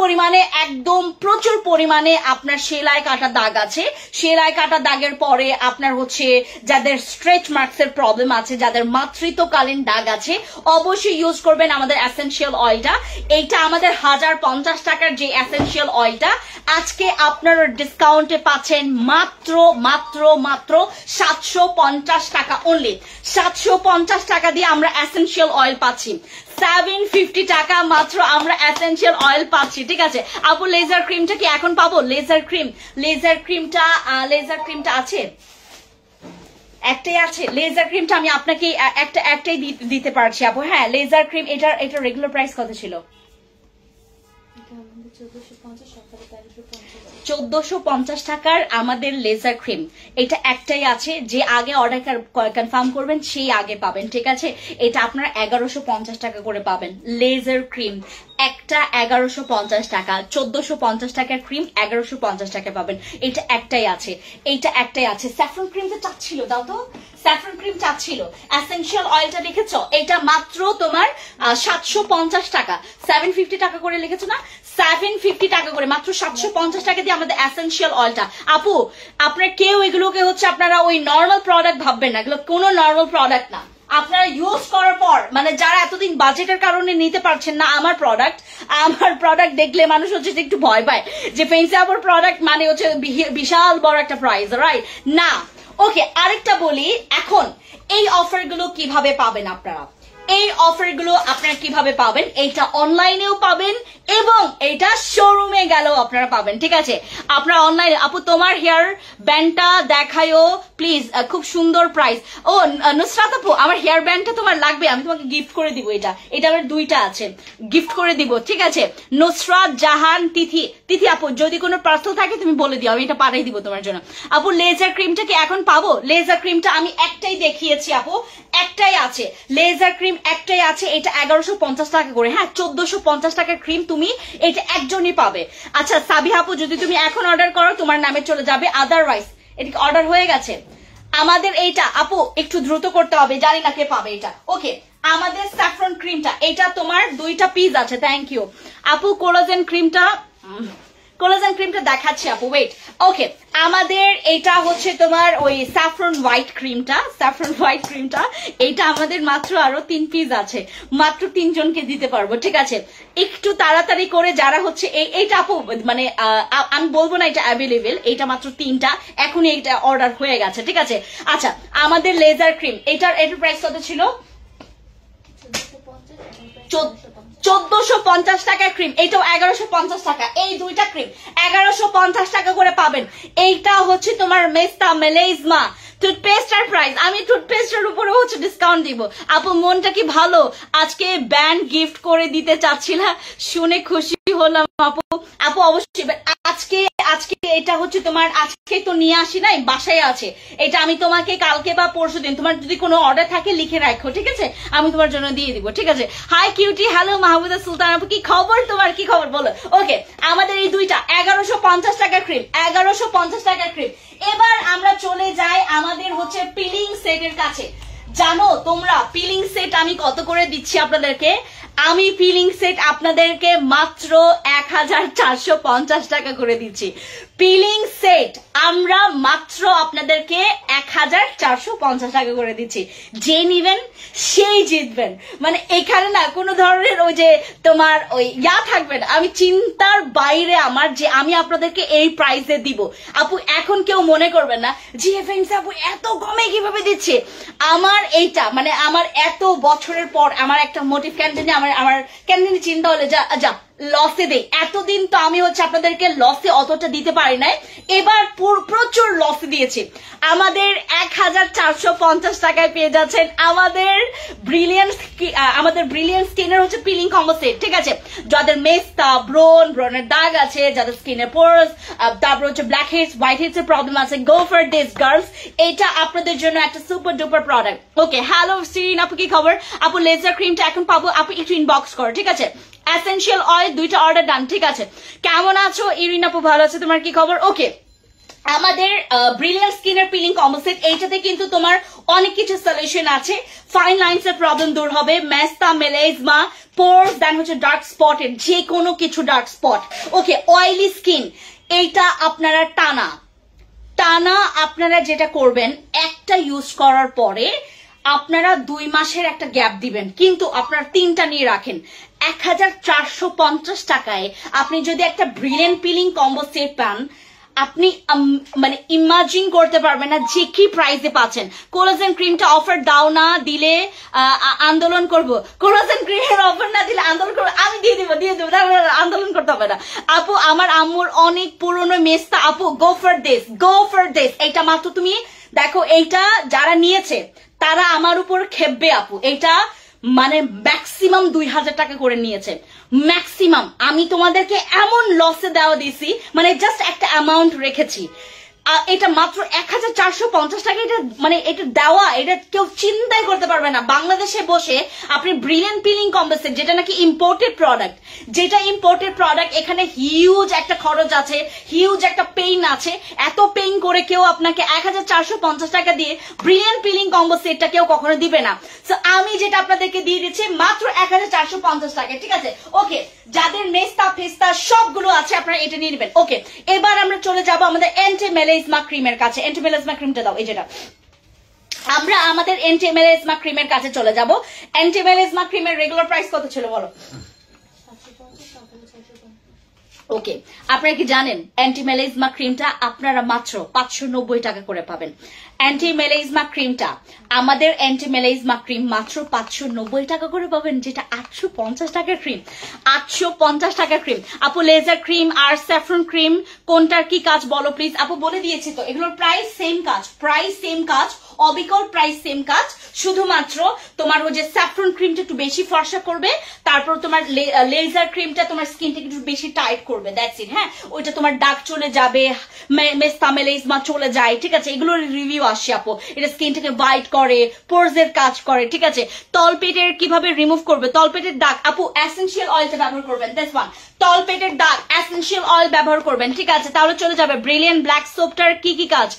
পরিমাণে আপনার সেলাই কাটা দাগ আছে, সেলাই কাটা দাগের পরে আপনার হচ্ছে যাদের স্ট্রেচ মার্কস এর প্রবলেম আছে, যাদের মাতৃত্বকালীন দাগ আছে, অবশ্যই ইউজ করবেন আমাদের এসেনশিয়াল অয়েলটা। এইটা আমাদের 1050 টাকার যে এসেনশিয়াল অয়েলটা, আজকে আপনারা ডিসকাউন্টে পাচ্ছেন মাত্র 750 টাকা অনলি। 750 টাকা দিয়ে আমরা এসেনশিয়াল অয়েল পাচ্ছি, 750 টাকা মাত্র আমরা এসেনশিয়াল অয়েল পাচ্ছি। ঠিক আছে আপু, লেজার ক্রিমটা কি এখন পাবো? লেজার ক্রিমটা আছে, একটাই আছে লেজার ক্রিমটা। আমি আপনাকে একটাই দিতে পারছি আপু। হ্যাঁ লেজার ক্রিম, এটা রেগুলার প্রাইস কত ছিল? 1450 টাকার আমাদের লেজার ক্রিম, এটা একটাই আছে। যে আগে অর্ডার কনফার্ম করবেন সেই আগে পাবেন। ঠিক আছে, এটা আপনারা 1150 টাকা করে পাবেন। লেজার ক্রিম একটা 1150 টাকা, 1450 টাকার ক্রিম 1150 টাকা পাবেন। এটা একটাই আছে, স্যাফরন ক্রিম তো চাচ্ছিল, দাও তো স্যাফরন ক্রিম চাচ্ছিল। এসেনশিয়াল অয়েলটা লিখেছো, এটা মাত্র তোমার 750 টাকা, 750 টাকা করে লিখেছো না? 750 টাকা করে, মাত্র 750 টাকা দিয়ে আমাদের এসেনশিয়াল অয়েলটা। আপু আপনার কেউ এগুলোকে হচ্ছে আপনারা ওই নর্মাল প্রোডাক্ট ভাববেন না, এগুলো কোনো নর্মাল প্রোডাক্ট না। আপনারা ইউজ করার পর, মানে যারা এতদিন বাজেটের কারণে নিতে পারছেন না আমার প্রোডাক্ট দেখলে মানুষ হচ্ছে একটু ভয় পায় যে ফেন্সি আপুর প্রোডাক্ট মানে হচ্ছে বিশাল বড় একটা প্রাইস, রাইট? না। ওকে, আরেকটা বলি, এখন এই অফারগুলো কিভাবে পাবেন আপনারা? এই অফারগুলো আপনারা কিভাবে পাবেন? এইটা অনলাইনেও পাবেন এবং এইটা শোরুমে গেলেও আপনারা পাবেন। ঠিক আছে, আপনারা অনলাইনে, আপু তোমার হেয়ার ব্যান্ডটা দেখায়ও প্লিজ, খুব সুন্দর প্রাইস। ও নুসরাত আপু, আমার হেয়ার ব্যান্ডটা তোমার লাগবে, আমি তোমাকে গিফট করে দিব। এটা আমার 2টা আছে, গিফট করে দিব। ঠিক আছে, নুসরাত জাহান তিথি আপু, যদি কোনো পার্সেল থাকে তুমি বলে দিও, আমি এটা পাঠিয়ে দিব তোমার জন্য। আপু লেজার ক্রিমটা কি এখন পাবো? লেজার ক্রিমটা আমি একটাই দেখিয়েছি আপু, একটাই আছে লেজার ক্রিম, একটাই আছে। এটা 1150 টাকা করে। হ্যাঁ, 1450 টাকার ক্রিম তুমি এটা একজনই পাবে। আচ্ছা সাবিহা আপু, যদি তুমি এখন অর্ডার করো তোমার নামে চলে যাবে, আদারওয়াইজ এটা অর্ডার হয়ে গেছে। আমাদের এইটা আপু একটু দ্রুত করতে হবে, জানি না কে পাবে এটা। ওকে, আমাদের স্যাফরন ক্রিমটা, এটা তোমার 2টা পিস আছে, থ্যাংক ইউ আপু। কোলাজেন ক্রিমটা কোলাজেন ক্রিমটা দেখাচ্ছি আপু, ওয়েট। ওকে, আমাদের এটা হচ্ছে তোমার ওই স্যাফরন হোয়াইট ক্রিমটা, এটা আমাদের মাত্র আরো 3 পিস আছে, মাত্র 3 জনকে দিতে পারবো, ঠিক আছে? একটু তাড়াতাড়ি করে যারা হচ্ছে এইটা আপু মানে আমি বলবো না এটা অ্যাভেলেবেল, এটা মাত্র 3টা, এখনই এটা অর্ডার হয়ে গেছে, ঠিক আছে? আচ্ছা, আমাদের লেজার ক্রিম, এটার প্রাইস কত ছিল? 1450 টাকা ক্রিম, এইটাও 1150 টাকা। এই দুইটা ক্রিম 1150 টাকা করে পাবেন। এইটা হচ্ছে তোমার মেস্তা মেলেইজমা টুথপেস্টার প্রাইস, আমি টুথপেস্টের উপরে হচ্ছে ডিসকাউন্ট দিব। আপু মনটা কি ভালো, আজকে ব্যান্ড গিফট করে দিতে চাচ্ছিলাম, শুনে খুশি হলাম আপু। আপু অবশ্যই আজকে এটা হচ্ছে তোমার, আজকে তো নিয়ে আসি নাই, বাসায় আছে এটা, আমি তোমাকে কালকে বা পরশু দিন তোমার যদি কোনো অর্ডার থাকে লিখে রাখো, ঠিক আছে? আমি তোমার জন্য দিয়ে দিব, ঠিক আছে? হাই কিউটি, হ্যালো মাহমুদা সুলতান আপু, কি খবর তোমার, কি খবর বলো? ওকে, আমাদের এই দুইটা 1150 টাকার ক্রিম, 1150 টাকার ক্রিম। এবার আমরা চলে যাই আমাদের হচ্ছে পিলিং সেটের কাছে। জানো তোমরা পিলিং সেট আমি কত করে দিচ্ছি আপনাদেরকে? আমি পিলিং সেট আপনাদেরকে মাত্র 1450 টাকা করে দিচ্ছি। পিলিং সেট আমরা মাত্র আপনাদেরকে 1450 টাকা করে দিচ্ছি। যে নিবেন সেই জিতবেন, মানে এখানে না কোনো ধরনের ওই যে তোমার ওই থাকবে না। আমি চিন্তার বাইরে আমার যে আমি আপনাদেরকে এই প্রাইসে দিব। আপু এখন কেউ মনে করবেন না জি ফ্রেন্ডস আপু এত কমে কিভাবে দিচ্ছে। আমার এইটা মানে আমার এত বছরের পর আমার একটা মোটিভ ক্যান্টিনে আমার ক্যান্টিনে চিন্তা হলে যা লসে দেই। এতদিন তো আমি হচ্ছে আপনাদেরকে লসে অতটা দিতে পারি নাই, এবার প্রচুর লসে দিয়েছি। আমাদের 1450 টাকায় পেয়ে যাচ্ছেন আমাদের ব্রিলিয়ান্ট স্কিনের হচ্ছে পিলিং কম্বো সেট, ঠিক আছে? যাদের মেস্তা ব্রনের দাগ আছে, যাদের স্কিনের পোরস, তারপর হচ্ছে ব্ল্যাক হেডস হোয়াইট হেডস এর প্রবলেম আছে, গো ফর দিস গার্লস, এটা আপনাদের জন্য একটা সুপার ডুপার প্রোডাক্ট। ওকে, হ্যালো সিরিন আপু, কি খবর? আপু লেজার ক্রিমটা এখন পাবো, আপু একটু ইনবক্স করো, ঠিক আছে? এসেনশিয়াল অয়েল 2টা অর্ডার ডান, ঠিক আছে? কেমন আছো ইরিন আপু? ভালো আছে, তোমার কি খবর? ওকে, আমাদের ব্রিলিয়ান্ট স্কিনের পিলিং কম্বো সেট, এইটাতে কিন্তু তোমার অনেক কিছু সলিউশন আছে। ফাইন লাইন্স এর প্রবলেম দূর হবে, মেস্তা মেলেজমা পোরস, দেন হচ্ছে ডার্ক স্পটের যে কোনো কিছু ডার্ক স্পট। ওকে, অয়েলি স্কিন, এইটা আপনারা টানা আপনারা যেটা করবেন, একটা ইউজ করার পরে আপনারা 2 মাসের একটা গ্যাপ দিবেন, কিন্তু আপনারা 3টা নিয়ে রাখেন। 1450 টাকায় আপনি যদি একটা ব্রিলিয়ান্ট পিলিং কম্বো সেট পান, আপনি মানে ইমাজিন করতে পারবেন না যে কি প্রাইসে পাচ্ছেন। কোলাজেন ক্রিমটা অফার দাও না দিলে আন্দোলন করব, কোলাজেন ক্রিমের অফার না দিলে আন্দোলন করবো। আমি দিয়ে দিব, আন্দোলন করতে হবে না আপু। আমার আম্মুর অনেক পুরনো মেস্তা আপু, গো ফর দিস। এইটা মাত্র তুমি দেখো, এইটা যারা নিয়েছে তারা আমার উপর খেপবে আপু। এটা মানে ম্যাক্সিমাম 2000 টাকা করে নিয়েছে, ম্যাক্সিমাম। আমি তোমাদেরকে এমন লসে দেওয়া দিছি, মানে জাস্ট একটা অ্যামাউন্ট রেখেছি, এটা মাত্র 1450 টাকা। এটা মানে এটা দেওয়া, এটা কেউ চিন্তাই করতে পারবে না। বাংলাদেশে বসে আপনি ব্রিলিয়ান্ট পিলিং কম্বো সেট, যেটা নাকি ইম্পোর্টেড প্রোডাক্ট, এখানে হিউজ একটা খরচ আছে, হিউজ একটা পেইন আছে। এত পেইন করে কেউ আপনাকে 1450 টাকা দিয়ে ব্রিলিয়ান্ট পিলিং কম্বো সেটটা কেউ কখনো দিবে না। সো আমি যেটা আপনাদেরকে দিয়ে দিচ্ছি মাত্র 1450 টাকা, ঠিক আছে? ওকে, যাদের মেস্তা ফেস্তা সবগুলো আছে আপনারা এটা নিয়ে নেবেন। ওকে, এবার আমরা চলে যাবো আমাদের এন্টি মেলেজমা ক্রিমের কাছে। এন্টি মেলেজমা ক্রিমটা দাও, এই যেটা আমরা আমাদের এন্টি মেলেজমা ক্রিমের কাছে চলে যাব। এন্টি মেলেজমা ক্রিমের রেগুলার প্রাইস কত ছিল বলো? ওকে, আপনারা কি জানেন অ্যান্টি মেলেজমা ক্রিমটা আপনারা মাত্র 590 টাকা করে পাবেন। অ্যান্টি মেলেজমা ক্রিমটা, আমাদের অ্যান্টি মেলেজমা ক্রিম মাত্র 590 টাকা করে পাবেন, যেটা 850 টাকার ক্রিম। 850 টাকার ক্রিম আপু। লেজার ক্রিম আর স্যাফরন ক্রিম কোনটার কি কাজ বলো প্লিজ? আপু বলে দিয়েছি তো, এগুলোর প্রাইস সেম কাজ, অবিকল প্রাইস সেম কাজ। শুধুমাত্র তোমার ওই যে স্যাফরন ক্রিমটা একটু বেশি ফর্সা করবে, তারপর তোমার লেজার ক্রিমটা তোমার স্কিনটাকে একটু বেশি টাইট করবে, দ্যাটস ইট। হ্যাঁ, ওইটা তোমার দাগ চলে যাবে, মেস্তা মেলেজমা চলে যায়, ঠিক আছে? এগুলোর রিভিউ আসছে আপু। এটা স্কিনটাকে হোয়াইট করে, পোরস এর কাজ করে, ঠিক আছে? তলপেটের কিভাবে রিমুভ করবে তলপেটের দাগ, আপু এসেনশিয়াল অয়েলটা ব্যবহার করবেন, দ্যাটস ওয়ান। তলপেটের দাগ এসেনশিয়াল অয়েল ব্যবহার করবেন, ঠিক আছে? তাহলে চলে যাবে। ব্রিলিয়ান্ট ব্ল্যাক সোপটার কি কি কাজ?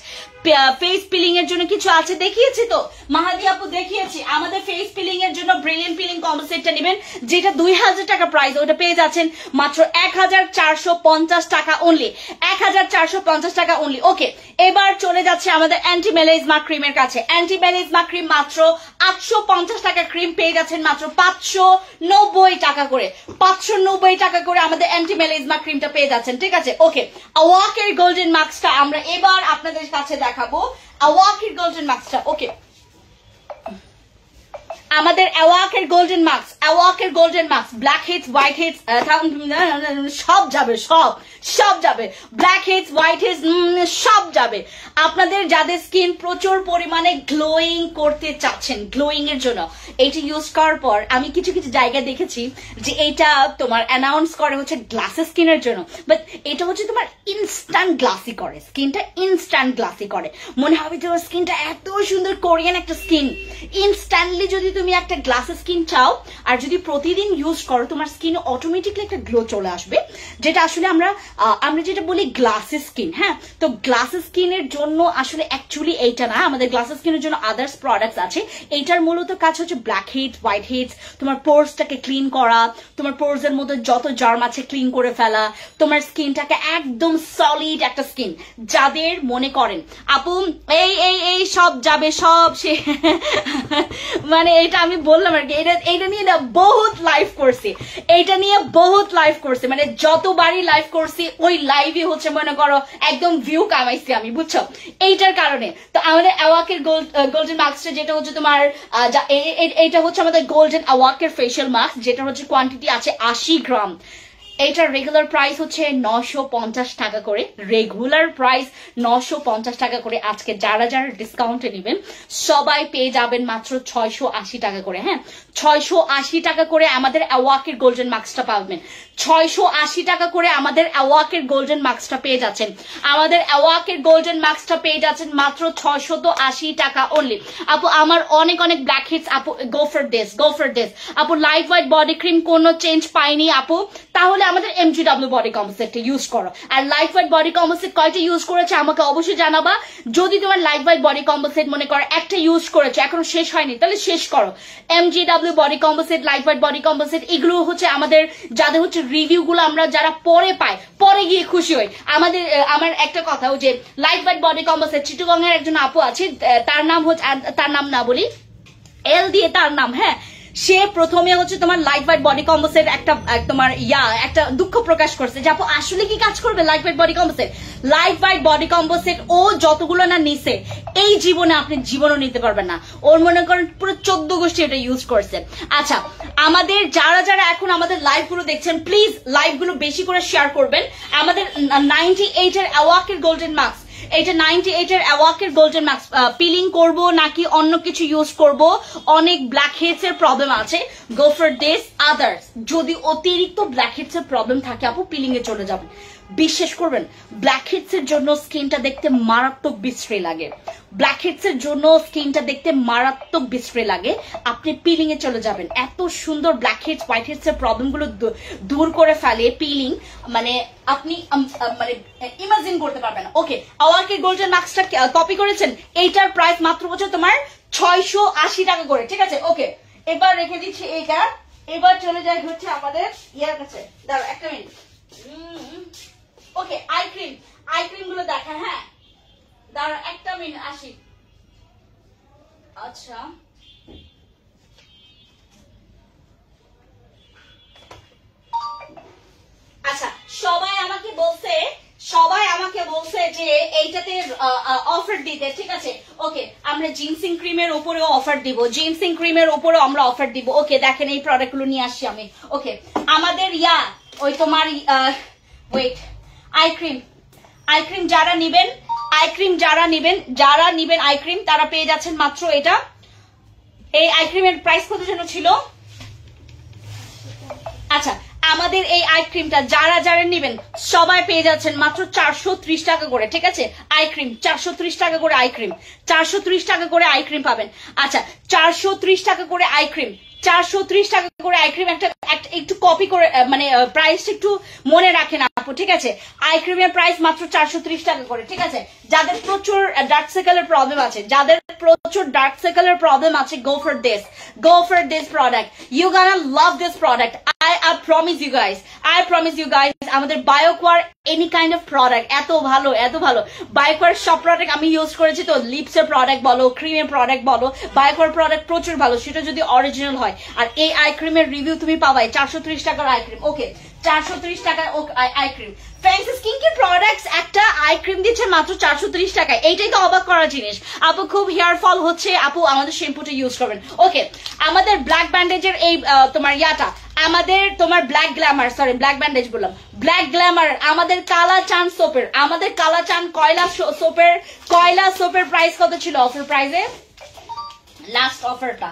ফেস পিলিং এর জন্য কিছু আছে, দেখিয়েছি তো মাহাদি আপু, দেখিয়েছি। আমাদের ফেস পিলিং এর জন্য ব্রিলিয়ান্ট পিলিং কম্বো সেটটা নেবেন, যেটা 2000 টাকা প্রাইস, ওটা পেয়ে যাচ্ছেন মাত্র 1450 টাকা অনলি, 1450 টাকা অনলি। ওকে, এবার চলে যাচ্ছে আমাদের অ্যান্টি মেলাজমা ক্রিমের কাছে। অ্যান্টি মেলাজমা ক্রিম মাত্র 850 টাকা ক্রিম পেয়ে যাচ্ছেন মাত্র 590 টাকা করে, 590 টাকা করে আমাদের অ্যান্টি মেলাজমা ক্রিমটা পেয়ে যাচ্ছেন, ঠিক আছে? ওকে, আওয়াকের গোল্ডেন মাস্কটা আমরা এবার আপনাদের কাছে দেখাবো, আওয়াকের গোল্ডেন মাস্কটা। ওকে, আমাদের অ্যাওয়াকের গোল্ডেন মাস্ক, অ্যাওয়াকের golden mask, blackheads, whiteheads, সব যাবে, সব যাবে, ব্ল্যাক হেডস, হোয়াইট হেডস সব যাবে। আপনাদের যাদের স্কিন প্রচুর পরিমাণে গ্লোয়িং করতে চাচ্ছেন, গ্লোয়িং এর জন্য এইটা ইউজ করার পর আমি কিছু কিছু জায়গায় দেখেছি যে এটা তোমার অ্যানাউন্স করে হচ্ছে গ্লাসি স্কিনের জন্য, বাট এটা হচ্ছে তোমার ইনস্ট্যান্ট গ্লাসি করে, স্কিনটা ইনস্ট্যান্ট গ্লাসি করে। মনে হবে তোমার স্কিনটা এত সুন্দর, কোরিয়ান একটা স্কিন। ইনস্ট্যান্টলি যদি তুমি একটা গ্লাসি স্কিন চাও আর যদি প্রতিদিন ইউজ করো, তোমার স্কিনে অটোমেটিকলি একটা গ্লো চলে আসবে, যেটা আসলে আমরা যেটা বলি গ্লাসি স্কিন। হ্যাঁ, তো গ্লাসি স্কিনের জন্য আসলে অ্যাকচুয়ালি এইটা না, আমাদের গ্লাসি স্কিনের জন্য আদার্স প্রোডাক্টস আছে। এইটার মূলত কাজ হচ্ছে ব্ল্যাক হেডস, হোয়াইট হেডস, তোমার পোরসটাকে ক্লিন করা, তোমার পোরস এর মধ্যে যত জার্ম আছে ক্লিন করে ফেলা, তোমার স্কিনটাকে একদম সলিড একটা স্কিন। যাদের মনে করেন আপু এই সব যাবে, সব সে মানে এটা আমি বললাম আর কি, এটা নিয়ে না বহুত লাইভ করছি, এইটা নিয়ে বহুত লাইভ করছি, মানে যতবারই লাইভ করছি ওই লাইভই হচ্ছে মনে করো একদম ভিউ কামাইছি আমি, বুঝছো? এইটার কারণে তো আমাদের অ্যাওয়াকের গোল্ডেন মাস্কটা, যেটা হচ্ছে তোমার এইটা হচ্ছে আমাদের গোল্ডেন অ্যাওয়াকের ফেশিয়াল মাস্ক, যেটা হচ্ছে কোয়ান্টিটি আছে 80 গ্রাম। এইটার রেগুলার প্রাইস হচ্ছে 950 টাকা করে, রেগুলার প্রাইস 950 টাকা করে। আজকে যারা যারা ডিসকাউন্টে নেবেন সবাই পেয়ে যাবেন মাত্র 680 টাকা করে। হ্যাঁ, 680 টাকা করে আমাদের অ্যাওয়াকের গোল্ডেন মাস্কটা পাবেন, 680 টাকা করে আমাদের অ্যাওয়াকের গোল্ডেন মাস্কটা পেয়ে যাচ্ছেন, আমাদের অ্যাওয়াকের গোল্ডেন মাস্কটা পেয়ে যাচ্ছেন মাত্র 680 টাকা অনলি। আপু আমার অনেক অনেক ব্ল্যাক হিটস, আপু go for this, go for this. আপু লাইট হোয়াইট বডি ক্রিম কোনো চেঞ্জ পাইনি আপু, তাহলে আমাদের MGW বডি কম্পোসিটটা ইউজ করো। আর লাইট হোয়াইট বডি কম্পোসিট কয়টা ইউজ করেছে আমাকে অবশ্যই জানাবা। যদি তোমার লাইট হোয়াইট বডি কম্পোসিট মনে করো একটা ইউজ করেছো, এখনো শেষ হয়নি, তাহলে শেষ করো। MGW body composite, light white body composite, এগুলো হচ্ছে আমাদের যাদের হচ্ছে রিভিউ গুলো আমরা যারা পরে পাই, পরে গিয়ে খুশি হই। আমার একটা কথা, ওই যে light white body composite Chittagong এর একজন আপু আছে, তার নাম হচ্ছে, তার নাম না বলি, এল দিয়ে তার নাম। হ্যাঁ, সে প্রথমে হচ্ছে তোমার লাইট হোয়াইট বডি কম্পোসিট একটা তোমার একটা দুঃখ প্রকাশ করছে যে আপু আসলে কি কাজ করবে light white body composite. Light white body composite ও যতগুলো না নিছে, এই জীবনে আপনি জীবনও নিতে পারবেন না। ওর মনে করেন পুরো 14 গোষ্ঠী এটা ইউজ করছে। আচ্ছা, আমাদের যারা যারা এখন আমাদের লাইভ গুলো দেখছেন, প্লিজ লাইভ গুলো বেশি করে শেয়ার করবেন। আমাদের 98 এর অ্যাওয়াকের গোল্ডেন মাস্ক, এটা 98 এর অ্যাওয়াকের গোল্ডেন মাস্ক পিলিং করব নাকি অন্য কিছু ইউজ করব, অনেক ব্ল্যাক হেডস এর প্রবলেম আছে, গো ফর দিস। আদার্স যদি অতিরিক্ত ব্ল্যাক হেডস এর প্রবলেম থাকে আপু পিলিং এ চলে যাবেন। বিশ্বাস করবেন ব্ল্যাক হেডস এর জন্য স্কিনটা দেখতে মারাত্মক বিশ্রী লাগে, ব্ল্যাক হেডস এর জন্য স্কিনটা দেখতে মারাত্মক বিশ্রী লাগে, আপনি পিলিং এ চলে যাবেন। এত সুন্দর ব্ল্যাক হেডস, হোয়াইট হেডস এর প্রবলেম গুলো দূর করে ফেলে পিলিং, মানে আপনি মানে ইমাজিন করতে পারবেন না। ওকে, অ্যাওয়াকের গোল্ডেন মাস্কটা কপি করেছেন, এইটার প্রাইস মাত্র হচ্ছে তোমার 680 টাকা করে, ঠিক আছে? ওকে, এবার রেখে দিচ্ছি এইটা, এবার চলে যায় হচ্ছে আমাদের ইয়ার কাছে। দাঁড়াও একটা মিনিট। ওকে, আই ক্রিম গুলো দেখা। হ্যাঁ, দাঁড়াও একটা মিনিট আসি। আচ্ছা, আচ্ছা, সবাই আমাকে বলছে যে এইটাতে অফার দিতে, ঠিক আছে? ওকে, আমরা জিনসিং ক্রিমের উপরেও অফার দিব, জিনসিং ক্রিমের উপরেও আমরা অফার দিব। ওকে, দেখেন এই প্রোডাক্ট গুলো নিয়ে আসছি আমি। ওকে, আমাদের ওই তোমার ওয়েট আই ক্রিম যারা নিবেন, আই ক্রিম তারা পেয়ে যাচ্ছেন মাত্র এটা। এই আই ক্রিমের প্রাইস কত যেন ছিল? আচ্ছা, আমাদের এই আই ক্রিমটা যারা যারা নিবেন সবাই পেয়ে যাচ্ছেন মাত্র 430 টাকা করে, ঠিক আছে? আই ক্রিম 430 টাকা করে, আই ক্রিম 430 টাকা করে আই ক্রিম পাবেন। আচ্ছা, 430 টাকা করে আই ক্রিম, 430 টাকা করে আই ক্রিম একটা একটু কপি করে মানে প্রাইসটা একটু মনে রাখেন আপু, ঠিক আছে? আই ক্রিমের প্রাইস মাত্র 430 টাকা করে, ঠিক আছে? যাদের প্রচুর ডার্ক সার্কেলের প্রবলেম আছে, যাদের প্রচুর ডার্ক সার্কেলের প্রবলেম আছে, go for this product, you gonna love this product. I promise you guys আমাদের বায়োকোয়ার এনি কাইন্ড অফ প্রোডাক্ট এত ভালো বায়োকোয়ার সব প্রোডাক্ট আমি ইউজ করেছি, তো লিপসের প্রোডাক্ট বলো, ক্রিমের প্রোডাক্ট বলো, বায়োকোয়ার প্রোডাক্ট প্রচুর ভালো, সেটা যদি অরিজিনাল হয়। আর এই আই ক্রিমের রিভিউ তুমি পাবাই 430 টাকার আই ক্রিম। ওকে, 430 টাকার eye cream. Fancy skin care products একটা আই ক্রিম দিচ্ছে মাত্র 430 টাকায়, এইটাই তো অবাক করার জিনিস। আপু খুব হেয়ার ফল হচ্ছে, আপু আমাদের শ্যাম্পুটা ইউজ করবেন। ওকে, আমাদের ব্ল্যাক ব্যান্ডেজের এই তোমার ইয়াটা, আমাদের তোমার ব্ল্যাক ব্যান্ডেজ বললাম, ব্ল্যাক গ্ল্যামার, আমাদের কালা চান সোপের, আমাদের কালা চান কয়লা সোপের প্রাইস কত ছিল অফার প্রাইসে? লাস্ট অফারটা,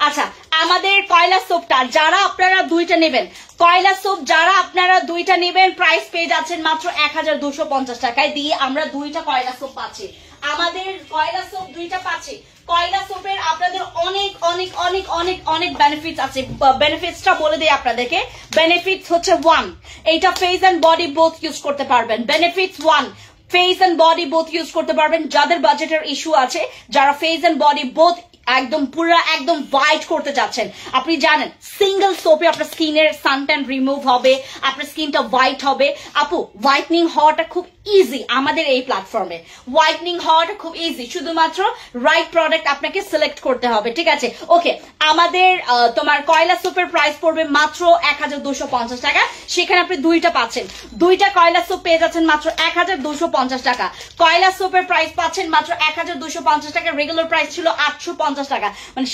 আচ্ছা আমাদের কয়লা সোপটা যারা আপনারা দুইটা নেবেন, কয়লা সোপ যারা আপনারা দুইটা নেবেন, প্রাইস পেয়ে যাচ্ছেন মাত্র 1250 টাকায় দিয়ে আমরা দুইটা কয়লা সোপ পাচ্ছি। আমাদের কয়লা সোপ দুইটা পাচ্ছি। কয়লা সোপের আপনাদের অনেক অনেক অনেক অনেক অনেক বেনিফিটস আছে। বেনিফিটসটা বলে দিই আপনাদেরকে। বেনিফিটস হচ্ছে 1, এইটা face and body both use করতে পারবেন। Benefits 1, face and body both use করতে পারবেন। যাদের বাজেটের ইস্যু আছে, যারা ফেস এন্ড বডি বোথ একদম পুরো একদম হোয়াইট করতে যাচ্ছেন, আপনি জানেন সিঙ্গেল সোপে আপনার স্কিনের সানট্যান রিমুভ হবে, আপনার স্কিনটা হোয়াইট হবে। আপু হোয়াইটনিং হওয়াটা খুব ইজি আমাদের এই প্ল্যাটফর্মে, হোয়াইটনিং হওয়াটা খুব ইজি, শুধুমাত্র রাইট প্রোডাক্ট আপনাকে সিলেক্ট করতে হবে, ঠিক আছে? ওকে, আমাদের তোমার কয়লা সোপের প্রাইস পড়বে মাত্র 1250 টাকা, সেখানে আপনি দুইটা পাচ্ছেন, দুইটা কয়লা সোপ পেয়ে যাচ্ছেন মাত্র 1250 টাকা। কয়লা সোপের প্রাইস পাচ্ছেন মাত্র 1250 টাকা, রেগুলার প্রাইস ছিল 850 টাকা, মানে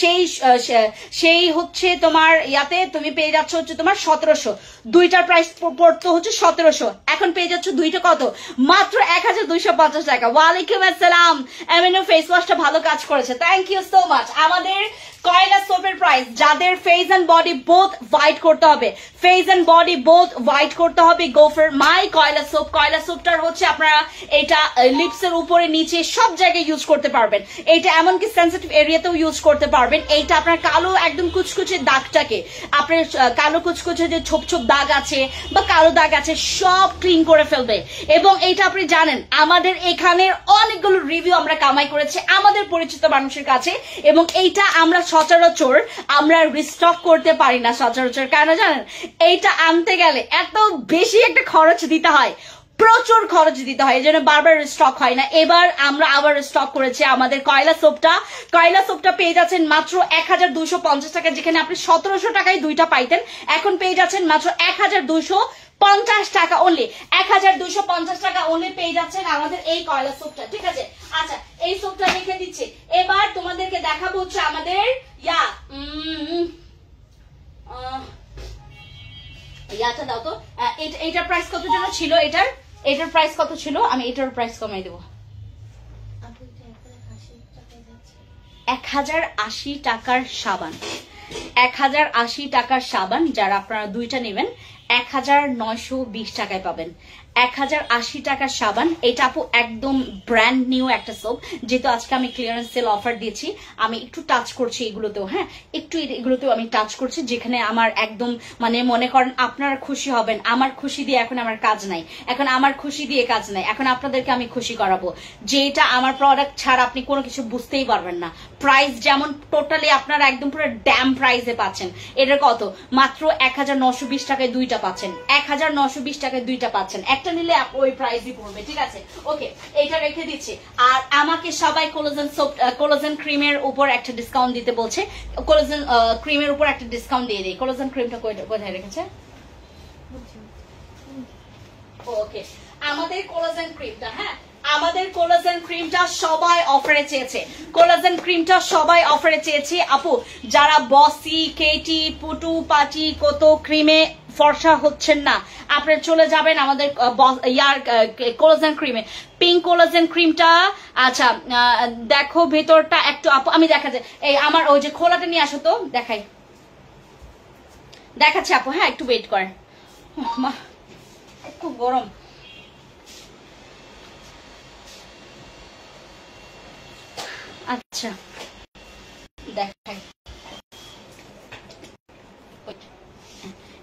সেই হচ্ছে তোমার ইয়াতে তুমি পেয়ে যাচ্ছ হচ্ছে তোমার 1700, দুইটার প্রাইস পড়তো হচ্ছে 1700, এখন পেয়ে যাচ্ছ দুইটা কত? মাত্র 1250 টাকা। ওয়ালাইকুম আসসালাম, এমএনও ফেস ওয়াশটা ভালো কাজ করেছে, থ্যাংক ইউ সো মাচ। আমাদের কয়লা সোপের প্রাইস, যাদের face and body both white করতে হবে, face and body both white করতে হবে, গো ফর মাই কয়লা সোপ। কয়লা সোপটার হচ্ছে আপনারা এটা লিপসের উপরে নিচে সব জায়গায় ইউজ করতে পারবেন, এটা এমনকি সেন্সিটিভ এরিয়াতেও ইউজ করতে পারবেন। এইটা আপনার কালো একদম কুচকুচে দাগটাকে, আপনার কালো কুচকুচে যে ছোপ ছোপ দাগ আছে বা কালো দাগ আছে সব ক্লিন করে ফেলবে। এবং এইটা আপনি জানেন আমাদের এখানের অনেকগুলো রিভিউ আমরা কামাই করেছি আমাদের পরিচিত মানুষের কাছে, এবং এইটা আমরা সচরাচর আমরা রিস্টক করতে পারি না সচরাচর, কেন জানেন? এইটা আনতে গেলে এত বেশি একটা খরচ দিতে হয়, প্রচুর খরচ দিতে হয়, এই জন্য বারবার স্টক হয় না। এবার আমরা আবার স্টক করেছি আমাদের কয়লা সোপটা পেয়ে যাচ্ছেন মাত্র 1250 টাকা, যেখানে আপনি 1700 টাকায় দুইটা পাইতেন, এখন পেয়ে যাচ্ছেন মাত্র 1250 টাকা অনলি, 1250 টাকা অনলি পেয়ে যাচ্ছেন আমাদের এই কয়লা সোপটা, ঠিক আছে? আচ্ছা এই সোপটা রেখে দিচ্ছি, এবার তোমাদেরকে দেখাবো হচ্ছে আমাদের ইয়াটা দাও তো, এটার প্রাইস কত যেন ছিল, এটার প্রাইস কত ছিল? আমি এটার প্রাইস কমাই দেবো, 1080 টাকার সাবান, 1080 টাকার সাবান যারা আপনারা দুইটা নেবেন 1920 টাকায় পাবেন। 1080 টাকার সাবান, এটা আপু একদম ব্র্যান্ড নিউ একটা সোপ, যেহেতু আজকে আমি ক্লিয়ারেন্স সেল অফার দিয়েছি, আমি একটু টাচ করছি এগুলোতেও, হ্যাঁ একটু এগুলোতেও আমি টাচ করছি, যেখানে আমার একদম মানে মনে করেন আপনারা খুশি হবেন। আমার খুশি দিয়ে এখন আমার কাজ নাই, এখন আমার খুশি দিয়ে কাজ নাই, এখন আপনাদেরকে আমি খুশি করাবো, যে এটা আমার প্রোডাক্ট ছাড়া আপনি কোনো কিছু বুঝতেই পারবেন না। প্রাইস যেমন টোটালি আপনারা একদম পুরো ড্যাম প্রাইসে পাচ্ছেন, এটার কত? মাত্র 1920 টাকায় দুইটা পাচ্ছেন, 1920 টাকায় দুইটা পাচ্ছেন, একটা নিলে ওই প্রাইসই পড়বে, ঠিক আছে? ওকে, এটা রেখে দিচ্ছি। আর আমাকে সবাই কোলাজেন ক্রিমের উপর একটা ডিসকাউন্ট দিতে বলছে, কোলাজেন ক্রিমের উপর একটা ডিসকাউন্ট দিয়ে দিই। কোলাজেন ক্রিমটা কোথায় রেখেছে? ওকে, আমাদের কোলাজেন ক্রিমটা, হ্যাঁ আমাদের কোলাজেন ক্রিমটা সবাই অফারে চেয়েছে, কোলাজেন ক্রিমটা সবাই অফারে চেয়েছে। আপু যারা বসি, কেটি, পুটু, পাটি, কত ক্রিমে ফর্সা হচ্ছেন না, আপনারা চলে যাবেন আমাদের কোলাজেন ক্রিমে, পিঙ্ক কোলাজেন ক্রিমটা। আচ্ছা দেখো ভেতরটা একটু, আপু আমি দেখা যায় এই আমার ওই যে খোলাটা নিয়ে আসো তো, দেখাচ্ছি আপু, হ্যাঁ একটু ওয়েট করেন, খুব গরম। আচ্ছা দেখাই,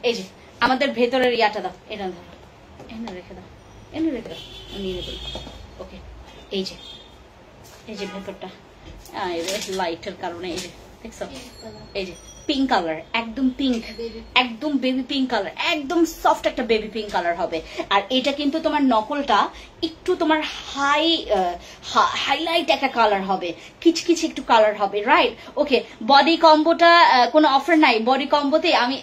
এই যে আমাদের ভেতরের ইয়াটা দাও, এটা দাও, এনে রেখে দাও, এনে রেখে দাও, নিয়ে নেব। ওকে, এই যে ভেতরটা লাইটের কারণে এই যে দেখছো, এই যে পিঙ্ক কালার, একদম পিঙ্ক, একদম বেবি পিঙ্ক কালার, একদম সফট একটা বেবি পিঙ্ক কালার হবে। আর এটা কিন্তু তোমার নকলটা একটু তোমার হাইলাইট একটা কালার হবে, কিচকিচ একটু কালার হবে, রাইট? ওকে, বডি কম্বোটা কোনো অফার নাই বডি কম্বোতে। আমি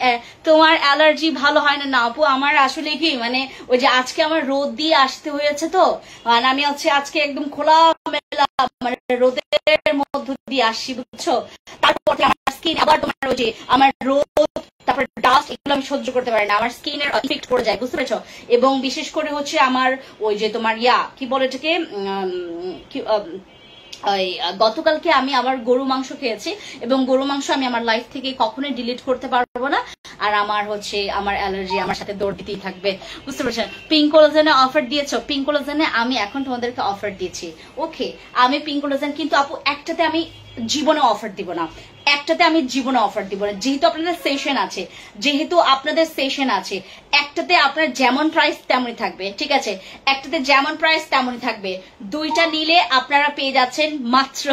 তোমার অ্যালার্জি ভালো হয় না? না আপু, আমার আসলে কি মানে ওই যে আজকে আমার রোদ দিয়ে আসতে হয়েছে, তো মানে আমি হচ্ছে আজকে একদম খোলা মেলা মানে রোদের মধ্য দিয়ে আসছি, বুঝছো? তারপর আমার স্কিন আবার তোমার ওই যে আমার রোদ, তারপর ডাস্ট, এগুলো আমি সহ্য করতে পারি না, আমার স্কিনের ইফেক্ট পড়ে যায়, বুঝতে পেরেছো? এবং বিশেষ করে হচ্ছে আমার ওই যে তোমার কি বলে এটাকে, গতকালকে আমি আবার গরু মাংস খেয়েছি, এবং গরু মাংস আমি আমার লাইফ থেকে কখনোই ডিলিট করতে পারবো না। আর আমার হচ্ছে আমার অ্যালার্জি আমার সাথে দৌড় দিতেই থাকবে, বুঝতে পারছেন? পিঙ্ক কোলাজেনে অফার দিয়েছো, পিঙ্ক কোলাজেনে আমি এখন তোমাদেরকে অফার দিয়েছি। ওকে, আমি পিঙ্ক কোলাজেন কিন্তু আপু একটাতে আমি জীবনে অফার দিব না, একটাতে আমি জীবনে অফার দিব না, যেহেতু আপনাদের সেশন আছে, একটাতে আপনার যেমন প্রাইস তেমনই থাকবে, ঠিক আছে? একটাতে যেমন প্রাইস তেমনই থাকবে। দুইটা নিলে আপনারা পেয়ে যাচ্ছেন মাত্র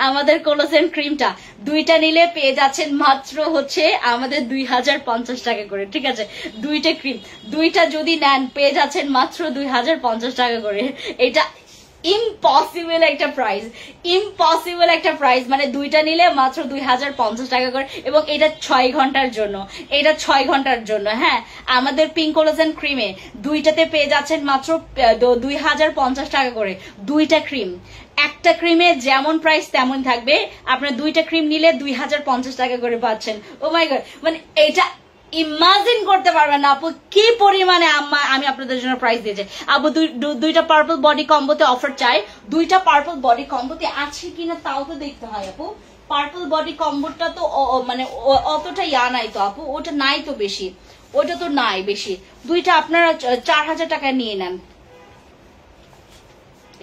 আমাদের কোলাজেন ক্রিমটা, দুইটা নিলে পেয়ে যাচ্ছেন মাত্র হচ্ছে আমাদের 2050 টাকা করে, ঠিক আছে? দুইটা ক্রিম, দুইটা যদি নেন পেয়ে যাচ্ছেন মাত্র 2050 টাকা করে। এটা ইম্পসিবল একটা প্রাইস, ইম্পসিবল একটা প্রাইস, মানে দুইটা নিলে মাত্র 2050 টাকা করে, এবং এটা 6 ঘন্টার জন্য, এটা 6 ঘন্টার জন্য। হ্যাঁ, আমাদের পিঙ্ক কোলাজেন ক্রিমে দুইটাতে পেয়ে যাচ্ছেন মাত্র 2050 টাকা করে, দুইটা ক্রিম। একটা ক্রিমে যেমন প্রাইস তেমন থাকবে, আপনার দুইটা ক্রিম নিলে 2050 টাকা করে পাচ্ছেন। ও মাই গড, মানে এটা ইমাজিন করতে পারবেন না আপু কি পরিমাণে আমি আপনাদের জন্য প্রাইস দিয়েছি। আপু দুইটা পার্পল বডি কম্বোতে অফার চাই, দুইটা পার্পল বডি কম্বোতে আছে কিনা তাও তো দেখতে হয় আপু। পার্পল বডি কম্বোটা তো মানে অতটা নাই তো আপু, ওটা নাই তো বেশি, ওটা তো নাই বেশি। দুইটা আপনারা 4000 টাকা নিয়ে নেন।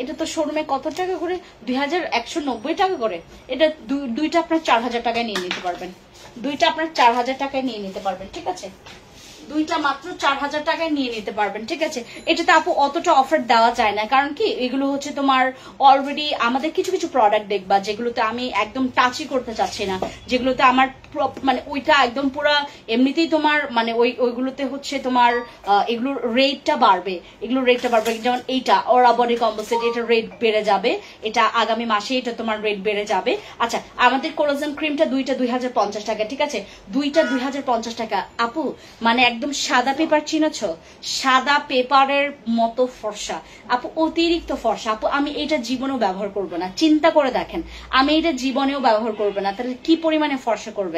এটা তো শোরুমে কত টাকা করে? 2190 টাকা করে। এটা দুইটা আপনার 4000 টাকায় নিয়ে নিতে পারবেন, দুইটা আপনার 4000 টাকায় নিয়ে নিতে পারবেন, ঠিক আছে? দুইটা মাত্র 4000 টাকায় নিয়ে নিতে পারবেন, ঠিক আছে? এটাতে আপু অতটা অফার দেওয়া যায় না, কারণ কি এগুলো হচ্ছে তোমার অলরেডি আমাদের কিছু কিছু প্রোডাক্ট দেখবা যেগুলোতে আমি একদম টাচই করতে চাচ্ছি না, যেগুলোতে আমার মানে ওইটা একদম পুরো এমনিতেই তোমার মানে ওইগুলোতে হচ্ছে তোমার এগুলোর রেটটা বাড়বে, এগুলোর রেটটা বাড়বে। যেমন এইটা ওরা বডি কম্বো সেট, এটা রেট বেড়ে যাবে, এটা আগামী মাসে এটা তোমার রেট বেড়ে যাবে। আচ্ছা, আমাদের কোলাজেন ক্রিমটা দুইটা 2050 টাকা, ঠিক আছে? দুইটা 2050 টাকা আপু, মানে একদম সাদা পেপার চিনেছ, সাদা পেপারের মতো ফর্সা আপু, অতিরিক্ত ফর্সা আপু। আমি এটা জীবনেও ব্যবহার করব না, চিন্তা করে দেখেন, আমি এটা জীবনেও ব্যবহার করব না, তাহলে কি পরিমাণে ফর্সা করবে?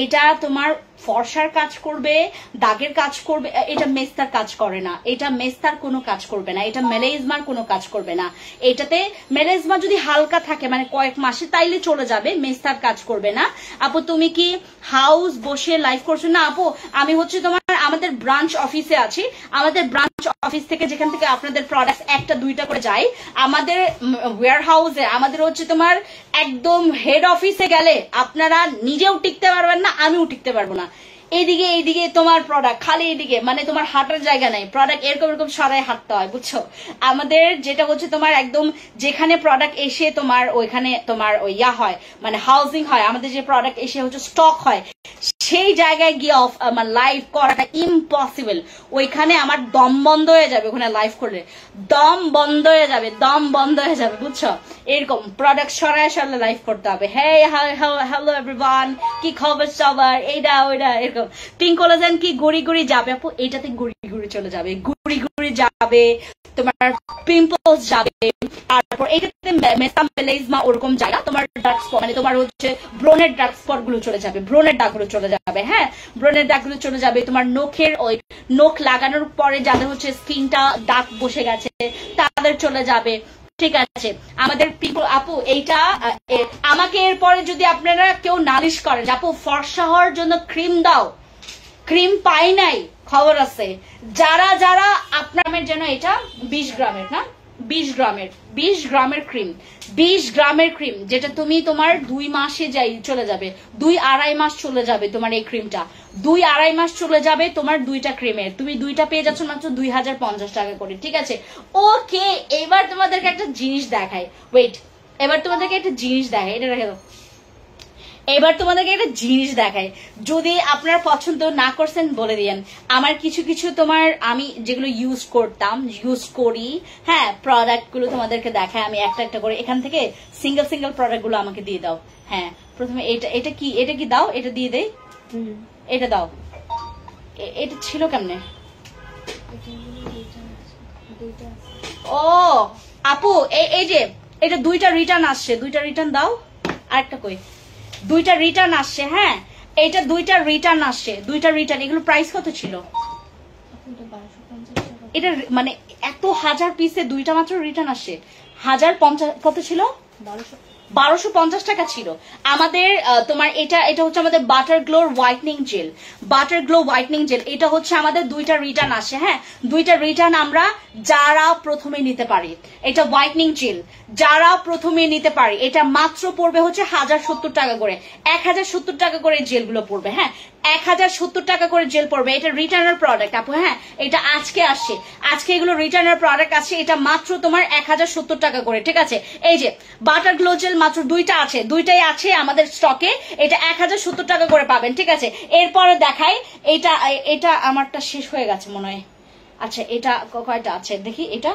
এটা তোমার ফর্সার কাজ করবে, দাগের কাজ করবে, এটা মেস্তার কাজ করে না, এটা মেস্তার কোনো কাজ করবে না, এটা মেলেজমার কোনো কাজ করবে না। এটাতে মেলেজমা যদি হালকা থাকে মানে কয়েক মাসে তাইলে চলে যাবে, মেস্তার কাজ করবে না। আপু তুমি কি হাউস বসে লাইভ করছো? না আপু, আমি হচ্ছে তোমার আমাদের ব্রাঞ্চ অফিসে আছি, আমাদের ব্রাঞ্চ অফিস থেকে যেখান থেকে আপনাদের প্রোডাক্ট একটা দুইটা করে যায়, আমাদের ওয়্যার হাউসে আমাদের হচ্ছে তোমার একদম হেড অফিসে গেলে আপনারা নিজেও টিকতে পারবেন না, আমিও টিকতে পারবো না। এইদিকে তোমার প্রোডাক্ট, খালি এইদিকে মানে তোমার হাঁটার জায়গা নাই, প্রোডাক্ট এরকম সরাই হাঁটতে হয়, বুঝছো? আমাদের যেটা হচ্ছে তোমার একদম যেখানে প্রোডাক্ট এসে তোমার ওইখানে তোমার ওই হয় মানে হাউজিং হয়, আমাদের যে প্রোডাক্ট এসে হচ্ছে স্টক হয়, সেই জায়গায় গিয়ে আমার লাইভ করাটা ইম্পসিবল। ওইখানে আমার দম বন্ধ হয়ে যাবে, ওখানে লাইভ করলে দম বন্ধ হয়ে যাবে, দম বন্ধ হয়ে যাবে, বুঝছো? এরকম প্রোডাক্ট সরাই লাইভ করতে হবে। হ্যালো এভরিওয়ান, কি খবর সবার, এইটা ওইটা এরকম। পিঙ্ক কোলাজেন কি গুড়ি যাবে আপু? এটাতে গুড়ি চলে যাবে, গুড়ি যাবে, তোমার পিম্পলস যাবে। তারপর এটাতে মেলাজমা ওরকম জায়গা তোমার ডার্ক স্পট মানে তোমার হচ্ছে ব্রনের ডার্ক স্পট গুলো চলে যাবে, ব্রনের দাগগুলো চলে যাবে। হ্যাঁ, ব্রনের দাগগুলো চলে যাবে। তোমার নখের ওই নখ লাগানোর পরে যাদের হচ্ছে স্কিনটা দাগ বসে গেছে তাদের চলে যাবে, ঠিক আছে? আমাদের আপু এইটা আমাকে এরপরে যদি আপনারা কেউ নালিশ করেন আপু ফর্সা হওয়ার জন্য ক্রিম দাও, ক্রিম পাই নাই, খবর আছে। যারা আপনার জন্য এটা 20 গ্রামের না 20 গ্রামের ক্রিম, 20 গ্রামের ক্রিম, যেটা তুমি তোমার 2 মাসে চলে যাবে, 2-2.5 মাস চলে যাবে তোমার এই ক্রিমটা, 2-2.5 মাস চলে যাবে তোমার দুইটা ক্রিমের। তুমি দুইটা পেয়ে যাচ্ছ মাত্র 2050 টাকা করে, ঠিক আছে? ওকে, এবার তোমাদেরকে একটা জিনিস দেখাই, ওয়েট, এবার তোমাদেরকে একটা জিনিস দেখাই, এটা রেখে দাও। এবার তোমাদেরকে একটা জিনিস দেখাই, যদি আপনার পছন্দ না করছেন বলে দিয়েন। আমার কিছু কিছু তোমার আমি যেগুলো ইউজ করতাম, ইউজ করি, হ্যাঁ, প্রোডাক্ট গুলো তোমাদেরকে দেখায় আমি একটা একটা করে। এখান থেকে সিঙ্গেল প্রোডাক্ট গুলো আমাকে দিয়ে দাও। হ্যাঁ, প্রথমে এটা কি দাও, এটা দিয়ে দেই, এটা দাও। এটা ছিল কেমনে? ও আপু, এই যে এটা 2টা রিটার্ন আসছে, 2টা রিটার্ন দাও। আরেকটা কই, 2টা রিটার্ন আসছে। হ্যাঁ, এটা 2টা রিটার্ন আসছে, 2টা রিটার্ন। এগুলো প্রাইস কত ছিল? এটা মানে এত হাজার পিসে 2টা মাত্র রিটার্ন আসছে। 1050 কত ছিল? 1250 টাকা ছিল আমাদের। তোমার এটা হচ্ছে আমাদের butter glow whitening gel, butter glow whitening gel. এটা হচ্ছে আমাদের 2টা রিটার্ন আসে। হ্যাঁ, 2টা রিটার্ন আমরা যারা প্রথমে নিতে পারি, এটা হোয়াইটনিং জেল যারা প্রথমে নিতে পারি, এটা মাত্র পড়বে হচ্ছে 1070 টাকা করে, 1070 টাকা করে জেলগুলো পড়বে। হ্যাঁ, 1070 টাকা করে জেল পড়বে। এটা রিটার্নার প্রোডাক্ট আপু। হ্যাঁ, এটা আজকে আসছে, আজকে এগুলো রিটার্নার প্রোডাক্ট আছে। এটা মাত্র তোমার 1070 টাকা করে, ঠিক আছে? এই যে বাটার গ্লো জেল মাত্র 2টা আছে, 2টাই আছে আমাদের স্টকে। এটা 1070 টাকা করে পাবেন, ঠিক আছে? এরপরে দেখাই, এটা আমারটা শেষ হয়ে গেছে মনে হয়। আচ্ছা, এটা কয়টা আছে দেখি। এটা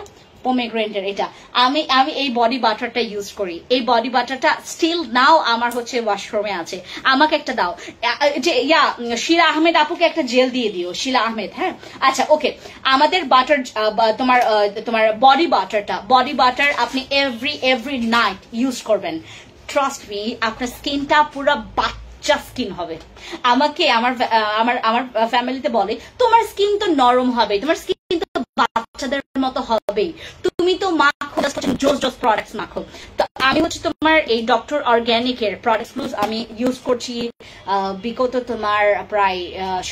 পোমেগ্রেনেটের। এটা আমি এই বডি বাটারটা ইউজ করি। এই বডি বাটারটা স্টিল নাও আমার হচ্ছে ওয়াশরুমে আছে। আমাকে একটা দাও, যে শিলা আহমেদ আপুকে একটা জেল দিয়ে দিও, শিলা আহমেদ। হ্যাঁ, আচ্ছা, ওকে। আমাদের বাটার তোমার বডি বাটার আপনি এভরি নাইট ইউজ করবেন। ট্রাস্ট মি, আপনার স্কিনটা পুরো বাচ্চা স্কিন হবে। আমাকে আমার ফ্যামিলিতে বলে তোমার স্কিন তো নরম হবে, তোমার স্কিন তো বাচ্চাদের মতো হবে, তুমি তো মাখো জোস প্রোডাক্টস মাখো। তো আমি হচ্ছে তোমার এই ডক্টর অর্গানিকের প্রোডাক্টস গুলো আমি ইউজ করছি বিগত তোমার প্রায়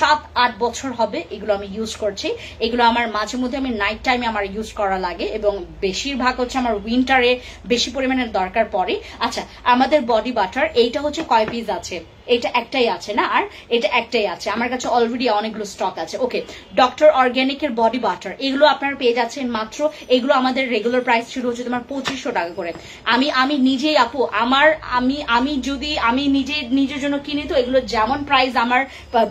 7-8 বছর হবে এগুলো আমি ইউজ করছি। এগুলো আমার মাঝে মধ্যে আমি নাইট টাইমে আমার ইউজ করা লাগে, এবং বেশিরভাগ হচ্ছে আমার উইন্টারে বেশি পরিমাণের দরকার পড়ে। আচ্ছা, আমাদের বডি বাটার এইটা হচ্ছে কয় পিস আছে? এটা একটাই আছে না, আর এটা একটাই আছে। আমার কাছে অলরেডি অনেকগুলো স্টক আছে। ওকে, ডক্টর অর্গানিকের বডি বাটার এগুলো আপনারা পেয়ে যাচ্ছেন মাত্র, এগুলো আমাদের রেগুলার প্রাইস ছিল হচ্ছে তোমার 2500 টাকা করে। আমি নিজেই আপু, আমি যদি আমি নিজের জন্য কিনি তো এগুলো যেমন প্রাইস আমার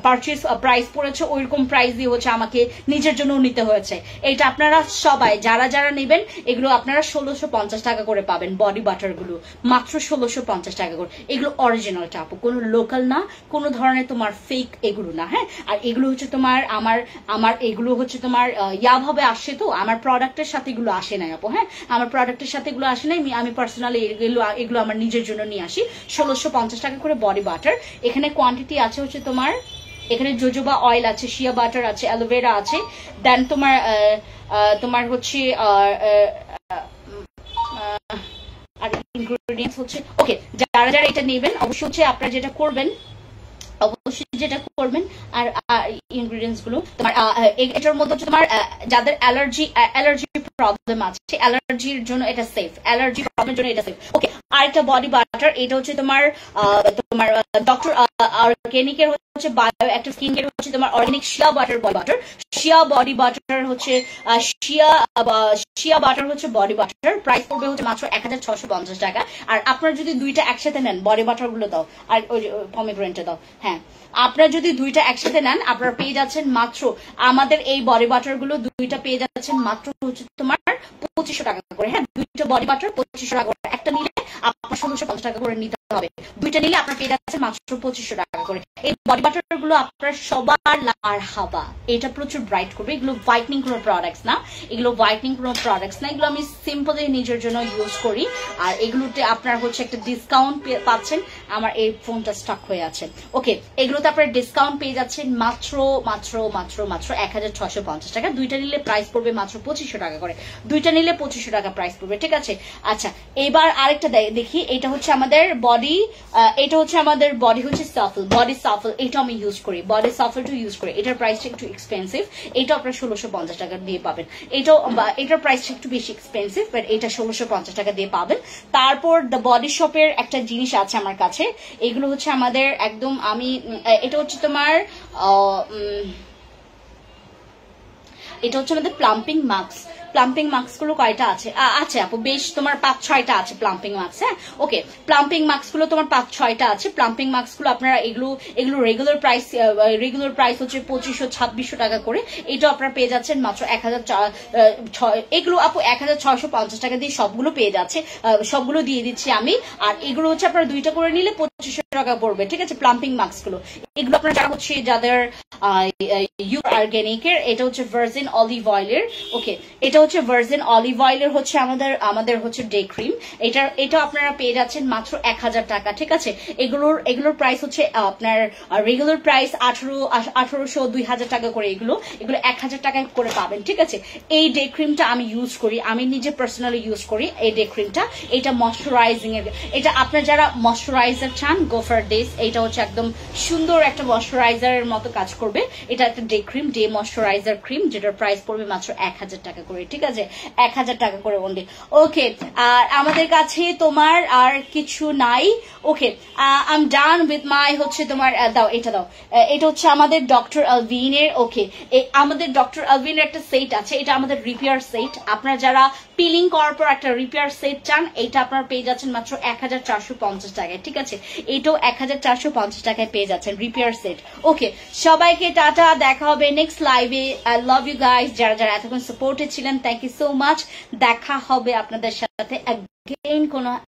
পারচেজ প্রাইস পড়েছে ওইরকম প্রাইস দিয়ে হচ্ছে আমাকে নিজের জন্য নিতে হয়েছে। এটা আপনারা সবাই যারা নেবেন এগুলো আপনারা 1650 টাকা করে পাবেন। বডি বাটার গুলো মাত্র 1650 টাকা করে। এগুলো অরিজিনালটা আপু, কোনো লোকাল না, কোনো ধরনের তোমার ফেক এগুলো না। হ্যাঁ, আর এগুলো হচ্ছে তোমার আমার এগুলো হচ্ছে তোমার ভাবে আসে, তো আমার প্রোডাক্টের সাথে এগুলো আসে নাই আপু। হ্যাঁ, আমার প্রোডাক্টের সাথে এগুলো আসে নাই, আমি পার্সোনালি এগুলো আমার নিজের জন্য নিয়ে আসি। 1650 টাকা করে বডি বাটার। এখানে কোয়ান্টিটি আছে হচ্ছে তোমার, এখানে জোজোবা অয়েল আছে, শিয়া বাটার আছে, অ্যালোভেরা আছে, দেন তোমার হচ্ছে আর ইনগ্রেডিয়েন্টস হচ্ছে। ওকে, যারা এটা নেবেন অবশ্যই হচ্ছে আপনারা যেটা করবেন আর ইনগ্রেডিয়েন্টস গুলো তোমার এটার মধ্যে হচ্ছে তোমার যাদের অ্যালার্জি প্রবলেম আছে, অ্যালার্জির জন্য এটা সেফ, অ্যালার্জি প্রবলেমের জন্য এটা সেফ। ওকে, আরেকটা বডি বাটার, এটা হচ্ছে তোমার ডক্টর অর্গানিকের হচ্ছে বায়ো অ্যাক্টিভ স্কিন কেয়ার হচ্ছে তোমার organic shea butter body butter. Shea body butter হচ্ছে শিয়া বাটার হচ্ছে বডি বাটার, প্রাইস পড়বে হচ্ছে মাত্র 1650 টাকা। আর আপনারা যদি দুইটা একসাথে নেন, বডি বাটার গুলো দাও আর ওই পমিগ্রেনেটটা দাও। হ্যাঁ, আপনারা যদি দুইটা একসাথে নেন আপনারা পেয়ে যাচ্ছেন মাত্র, আমাদের এই বডি বাটার গুলো দুইটা পেয়ে যাচ্ছেন মাত্র হচ্ছে তোমার 2500 টাকা করে। হ্যাঁ, দুইটা বডি বাটার 2500 টাকা করে। একটা নিলে আপনার 1650 টাকা করে নিতে হবে, দুইটা নিলে আপনার পেয়ে যাচ্ছেন মাত্র 2500 টাকা করে। এই বডি বাটার গুলো আপনার সবার মারহাবা, এটা প্রচুর ব্রাইট করবে। এগুলো হোয়াইটনিং কোনো প্রোডাক্টস না, এগুলো আমি সিম্পলি নিজের জন্য ইউজ করি। আর এগুলোতে আপনার হচ্ছে একটা ডিসকাউন্ট পাচ্ছেন। আমার এই ফোনটা স্টক হয়ে আছে। ওকে, এগুলোতে আপনার ডিসকাউন্ট পেয়ে যাচ্ছেন মাত্র 1650 টাকা। দুইটা নিলে প্রাইস পড়বে মাত্র 2500 টাকা করে, দুইটা নিলে 2500 টাকা প্রাইস পড়বে, ঠিক আছে? আচ্ছা, এবার আরেকটা দেখি, এটা হচ্ছে আমাদের বডি, এটা হচ্ছে আমাদের বডি হচ্ছে সাফল, বডি সাফল, এটা আমি ইউজ করি, বডি সাফলটা ইউজ করি। এটার প্রাইসটা একটু এক্সপেন্সিভ, এটা আপনার 1650 টাকা দিয়ে পাবেন। এটার প্রাইসটা একটু বেশি এক্সপেন্সিভ, বাট এটা 1650 টাকা দিয়ে পাবেন। তারপর দ্য বডি শপের একটা জিনিস আছে আমার কাছে, এগুলো হচ্ছে আমাদের একদম এটা হচ্ছে তোমার এটা হচ্ছে আমাদের প্লাম্পিং মাস্ক। প্লাম্পিং মাস্ক গুলো কয়টা আছে? আছে আপু, বেশ তোমার 5-6টা আছে প্লাম্পিং মাস্ক। হ্যাঁ, ওকে, প্লাম্পিং মাস্ক গুলো তোমার 5-6টা আছে। প্লাম্পিং মাস্ক গুলো আপনারা এগুলো রেগুলার প্রাইস হচ্ছে 2500-2600 টাকা করে। এটা আপনারা পেয়ে যাচ্ছেন মাত্র 1000, এগুলো আপু 1650 টাকা দিয়ে সবগুলো পেয়ে যাচ্ছে, সবগুলো দিয়ে দিচ্ছি আমি। আর এগুলো হচ্ছে আপনারা 2টা করে নিলে 2500 টাকা পড়বে, ঠিক আছে। প্লাম্পিং মাস্ক গুলো এগুলো আপনারা যারা হচ্ছে যাদের অর্গানিকের, এটা হচ্ছে ভার্জিন অলিভ অয়েলের। ওকে, এটা হচ্ছে ভার্জিন অলিভ অয়েলের হচ্ছে আমাদের হচ্ছে ডে ক্রিম। এটা আপনারা পেয়ে যাচ্ছেন মাত্র 1000 টাকা, ঠিক আছে। এগুলোর প্রাইস হচ্ছে আপনার রেগুলার প্রাইস 1800-2000 টাকা করে, এগুলো 1000 টাকায় করে পাবেন, ঠিক আছে। এই ডে ক্রিমটা আমি ইউজ করি, আমি নিজে পার্সোনালি ইউজ করি এই ডে ক্রিমটা। এটা ময়শ্চারাইজিং এর, এটা আপনার যারা ময়শ্চারাইজার চান, গো ফর দিস। এটা হচ্ছে একদম সুন্দর একটা ময়শ্চারাইজারের মতো কাজ করবে। এটা একটা day cream, day moisturiser cream, যেটার প্রাইস পড়বে মাত্র 1000 টাকা করে, ঠিক আছে। 1000 টাকা করে অনলি। ওকে, আর আমাদের কাছে তোমার আর কিছু নাই। Okay, I am done with my হচ্ছে তোমার দাও, এটা দাও। এটা হচ্ছে আমাদের ডক্টর আলভিনের। ওকে, আমাদের ডক্টর আলভিনের একটা সেট আছে, এটা আমাদের রিপেয়ার সেট। আপনারা যারা পিলিং করার পর একটা রিপেয়ার সেট চান, এটা আপনারা পেয়ে যাচ্ছেন মাত্র 1450 টাকায়, ঠিক আছে। এটাও 1450 টাকায় পেয়ে যাচ্ছেন রিপেয়ার সেট। ওকে, সবাইকে টাটা, দেখা হবে নেক্সট লাইভে। আই লাভ ইউ গাইস, যারা এতক্ষণ সাপোর্টে ছিলেন, থ্যাংক ইউ সো মাচ। দেখা হবে আপনাদের সাথে অ্যাগেইন কোনো